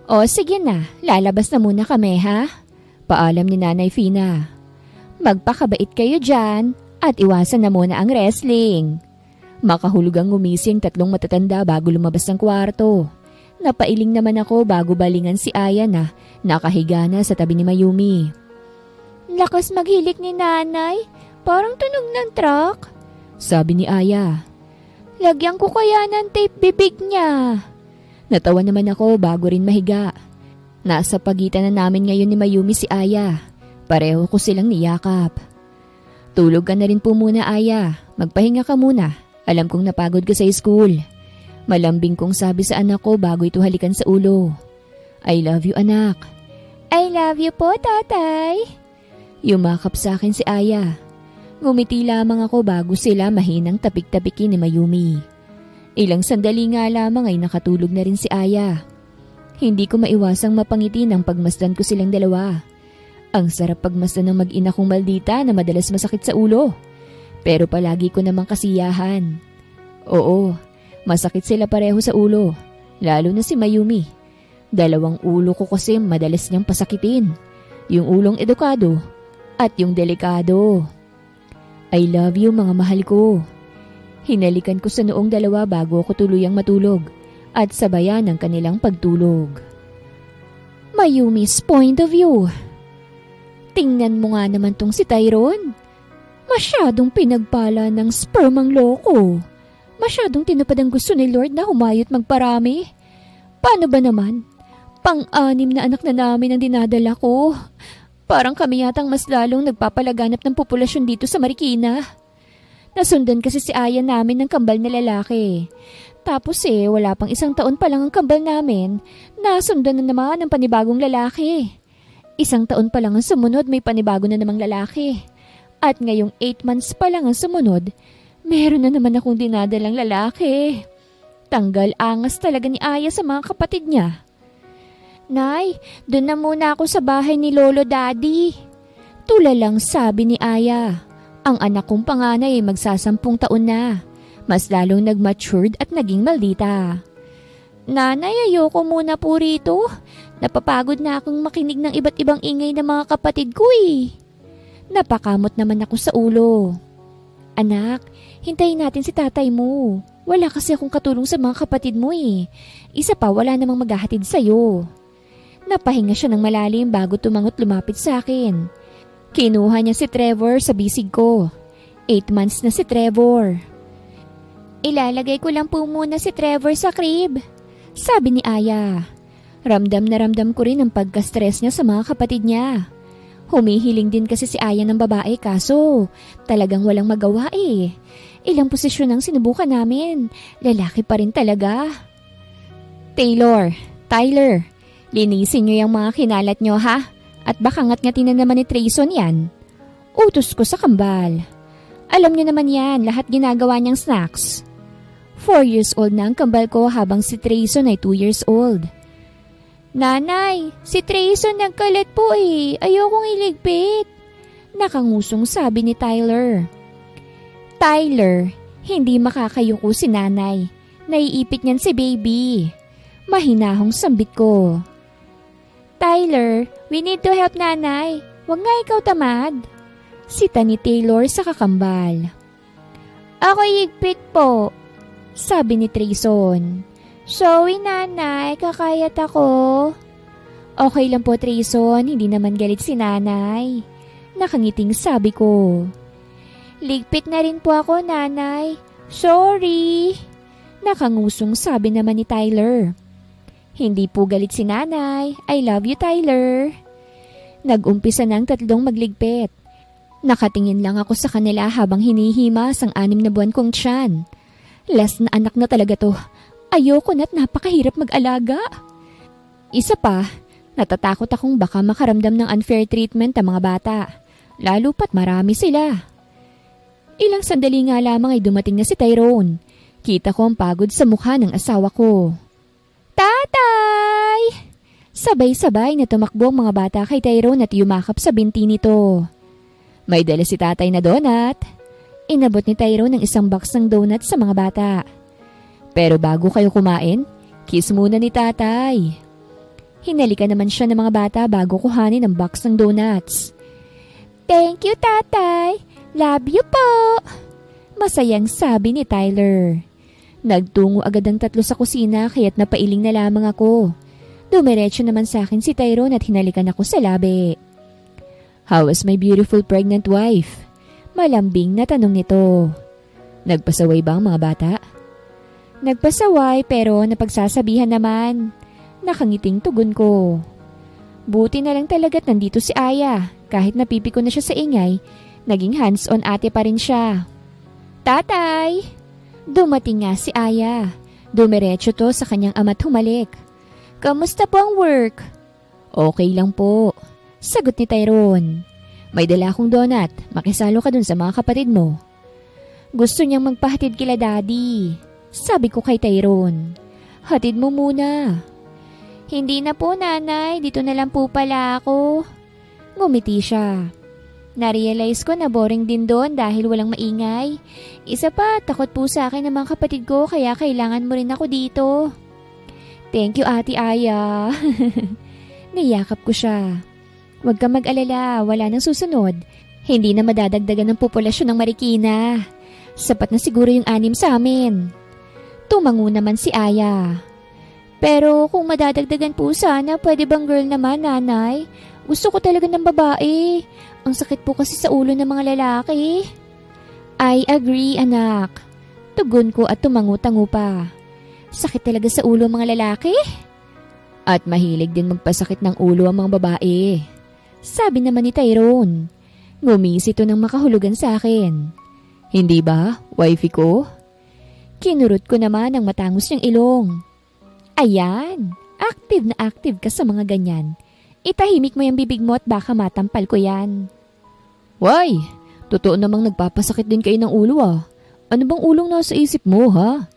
O sige na, lalabas na muna kami ha? Paalam ni Nanay Fina. Magpakabait kayo dyan at iwasan na muna ang wrestling. Makahulog ang ngumisi ang tatlong matatanda bago lumabas ng kwarto. Napailing naman ako bago balingan si Aya na nakahiga na sa tabi ni Mayumi. Lakas maghilik ni Nanay, parang tunog ng truck. Sabi ni Aya. Lagyan ko kaya ng tape bibig niya. Natawa naman ako bago rin mahiga. Nasa pagitan na namin ngayon ni Mayumi si Aya. Pareho ko silang niyakap. Tulog ka na rin po muna, Aya. Magpahinga ka muna. Alam kong napagod ka sa school. Malambing kong sabi sa anak ko bago ito halikan sa ulo. I love you, anak. I love you po, tatay. Yumakap sa akin si Aya. Ngumiti lamang ako bago sila mahinang tapik-tapikin ni Mayumi. Ilang sandali nga lamang ay nakatulog na rin si Aya. Hindi ko maiwasang mapangiti nang pagmasdan ko silang dalawa. Ang sarap pagmasdan ng mag-ina kong maldita na madalas masakit sa ulo. Pero palagi ko namang kasiyahan. Oo, masakit sila pareho sa ulo, lalo na si Mayumi. Dalawang ulo ko kasi madalas niyang pasakitin. Yung ulong edukado at yung delikado. I love you mga mahal ko. Hinalikan ko sa noong dalawa bago ako tuluyang matulog at sabayan ng kanilang pagtulog. Mayumi's point of view. Tingnan mo nga naman tong si Tyrone. Masyadong pinagpala ng spermang loko. Masyadong tinupad ang gusto ni Lord na humayot magparami. Paano ba naman? Pang-anim na anak na namin ang dinadala ko. Parang kami yatang mas lalong nagpapalaganap ng populasyon dito sa Marikina. Nasundan kasi si Aya namin ng kambal na lalaki. Tapos wala pang 1 taon pa lang ang kambal namin. Nasundan na naman ang panibagong lalaki. 1 taon pa lang ang sumunod, may panibago na namang lalaki. At ngayong 8 months pa lang ang sumunod, meron na naman akong dinadalang lalaki. Tanggal angas talaga ni Aya sa mga kapatid niya. Nay, doon na muna ako sa bahay ni Lolo Daddy. Tulalang sabi ni Aya. Ang anak kong panganay ay magsasampung taon na. Mas lalong nag-matured at naging maldita. Nanay, ayoko muna po rito. Napapagod na akong makinig ng iba't ibang ingay ng mga kapatid ko Napakamot naman ako sa ulo. Anak, hintayin natin si tatay mo. Wala kasi akong katulong sa mga kapatid mo Isa pa, wala namang maghahatid sa'yo. Napahinga siya ng malalim bago tumangot lumapit sa akin. Kinuha niya si Trevor sa bisig ko. 8 months na si Trevor. Ilalagay ko lang po muna si Trevor sa crib, sabi ni Aya. Ramdam na ramdam ko rin ang pagka-stress niya sa mga kapatid niya. Humihiling din kasi si Aya ng babae kaso talagang walang magawa Ilang posisyon ang sinubukan namin. Lalaki pa rin talaga. Tyler, linisin niyo yung mga kinalat niyo ha? At baka ngat-ngatin na naman ni Trayson yan. Utos ko sa kambal. Alam niyo naman yan, lahat ginagawa niyang snacks. 4 years old na ang kambal ko habang si Trayson ay 2 years old. Nanay, si Trayson nagkalat po Ayokong iligpit. Nakangusong sabi ni Tyler. Tyler, hindi makakayuko si nanay. Naiipit niyan si baby. Mahinahong sambit ko. Tyler, we need to help nanay. Huwag nga ikaw tamad. Sita ni Taylor sa kakambal. Ako higpit po, sabi ni Trayson. Sorry nanay, kakayat ako. Okay lang po Trayson, hindi naman galit si nanay. Nakangiting sabi ko. Ligpit na rin po ako nanay. Sorry. Nakangusong sabi naman ni Tyler. Hindi po galit si nanay. I love you Tyler. Nag-umpisa ng tatlong magligpit. Nakatingin lang ako sa kanila habang hinihimas ang 6 na buwan kong tiyan. Last na anak na talaga to. Ayoko na't napakahirap mag-alaga. Isa pa, natatakot akong baka makaramdam ng unfair treatment ang mga bata. Lalo pat marami sila. Ilang sandali nga lamang ay dumating na si Tyrone. Kita ko ang pagod sa mukha ng asawa ko. Tatay! Sabay-sabay na tumakbo ang mga bata kay Tyrone at yumakap sa binti nito. May dala si tatay na donut. Inabot ni Tyrone ng isang box ng donut sa mga bata. Pero bago kayo kumain, kiss muna ni tatay. Hinalikan naman siya ng mga bata bago kuhanin ang box ng donuts. Thank you, tatay. Love you po. Masayang sabi ni Tyler. Nagtungo agad ang tatlo sa kusina kaya't napailing na lamang ako. Dumiretso naman sa akin si Tyrone at hinalikan ako sa labi. How was my beautiful pregnant wife? Malambing na tanong nito. Nagpasaway ba ang mga bata? Nagpasaway pero napagsasabihan naman. Nakangiting tugon ko. Buti na lang talaga't nandito si Aya. Kahit napipiko na siya sa ingay, naging hands-on ate pa rin siya. Tatay! Dumating nga si Aya. Dumiretso to sa kanyang ama't humalik. Kamusta po ang work? Okay lang po. Sagot ni Tyrone. May dala akong donut. Makisalo ka dun sa mga kapatid mo. Gusto niyang magpahatid kila daddy. Sabi ko kay Tyrone. Hatid mo muna. Hindi na po nanay. Dito na lang po pala ako. Ngumiti siya. Narealize ko na boring din doon dahil walang maingay. Isa pa, takot po sa akin ng mga kapatid ko kaya kailangan mo rin ako dito. Thank you, Ate Aya. Niyakap ko siya. Huwag ka mag-alala, wala nang susunod. Hindi na madadagdagan ng populasyon ng Marikina. Sapat na siguro yung 6 sa amin. Tumango naman si Aya. Pero kung madadagdagan po sana, pwede bang girl naman, nanay? Gusto ko talaga ng babae. Ang sakit po kasi sa ulo ng mga lalaki. I agree, anak. Tugon ko at tumango-tango pa. Sakit talaga sa ulo ang mga lalaki? At mahilig din magpasakit ng ulo ang mga babae. Sabi naman ni Tyrone. Ngumisi to ng makahulugan sa akin. Hindi ba, wifey ko? Kinurot ko naman ang matangos niyang ilong. Ayan, active na active ka sa mga ganyan. Itahimik mo yung bibig mo at baka matampal ko yan. Why? Totoo namang nagpapasakit din kayo ng ulo ah. Ano bang ulong nasa isip mo ha?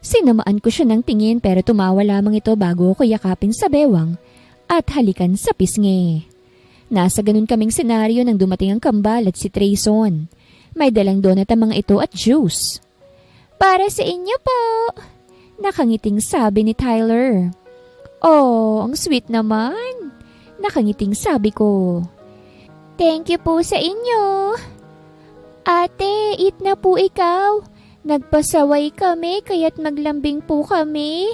Sinamaan ko siya ng tingin pero tumawa lamang ito bago ko yakapin sa bewang at halikan sa pisngi. Nasa ganun kaming senaryo nang dumating ang kambal at si Trayson. May dalang donut ang mga ito at juice. Para sa inyo po, nakangiting sabi ni Tyler. Oh, ang sweet naman. Nakangiting sabi ko. Thank you po sa inyo. Ate, eat na po ikaw. Nagpasaway kami kaya't maglambing po kami.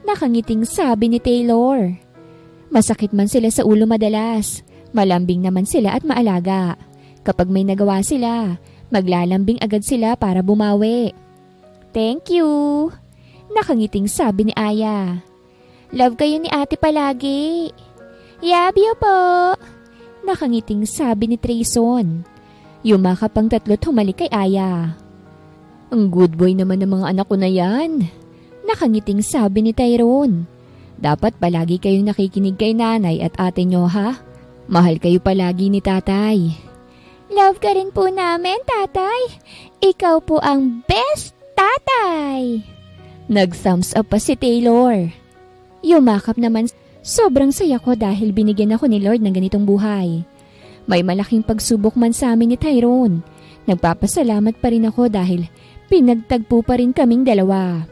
Nakangiting sabi ni Taylor. Masakit man sila sa ulo madalas. Malambing naman sila at maalaga. Kapag may nagawa sila, maglalambing agad sila para bumawi. Thank you. Nakangiting sabi ni Aya. Love kayo ni ate palagi. Yabyo po. Nakangiting sabi ni Trayson. Yumakap ang tatlo't humalik kay Aya. Ang good boy naman ng mga anak ko na yan. Nakangiting sabi ni Tyrone. Dapat palagi kayong nakikinig kay nanay at ate nyo ha. Mahal kayo palagi ni tatay. Love ka rin po namin, tatay. Ikaw po ang best tatay. Nag-thumbs up pa si Taylor. Yumakap naman. Sobrang saya ko dahil binigyan ako ni Lord ng ganitong buhay. May malaking pagsubok man sa amin ni Tyrone. Nagpapasalamat pa rin ako dahil pinagtagpo pa rin kaming dalawa.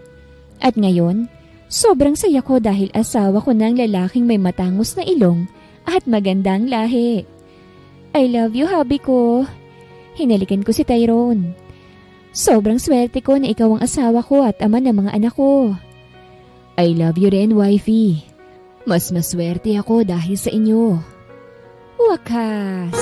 At ngayon, sobrang saya ko dahil asawa ko ng lalaking may matangos na ilong at magandang lahi. I love you, hubby ko. Hinalikan ko si Tyrone. Sobrang swerte ko na ikaw ang asawa ko at ama ng mga anak ko. I love you rin, wifey. Mas maswerte ako dahil sa inyo. Wakas!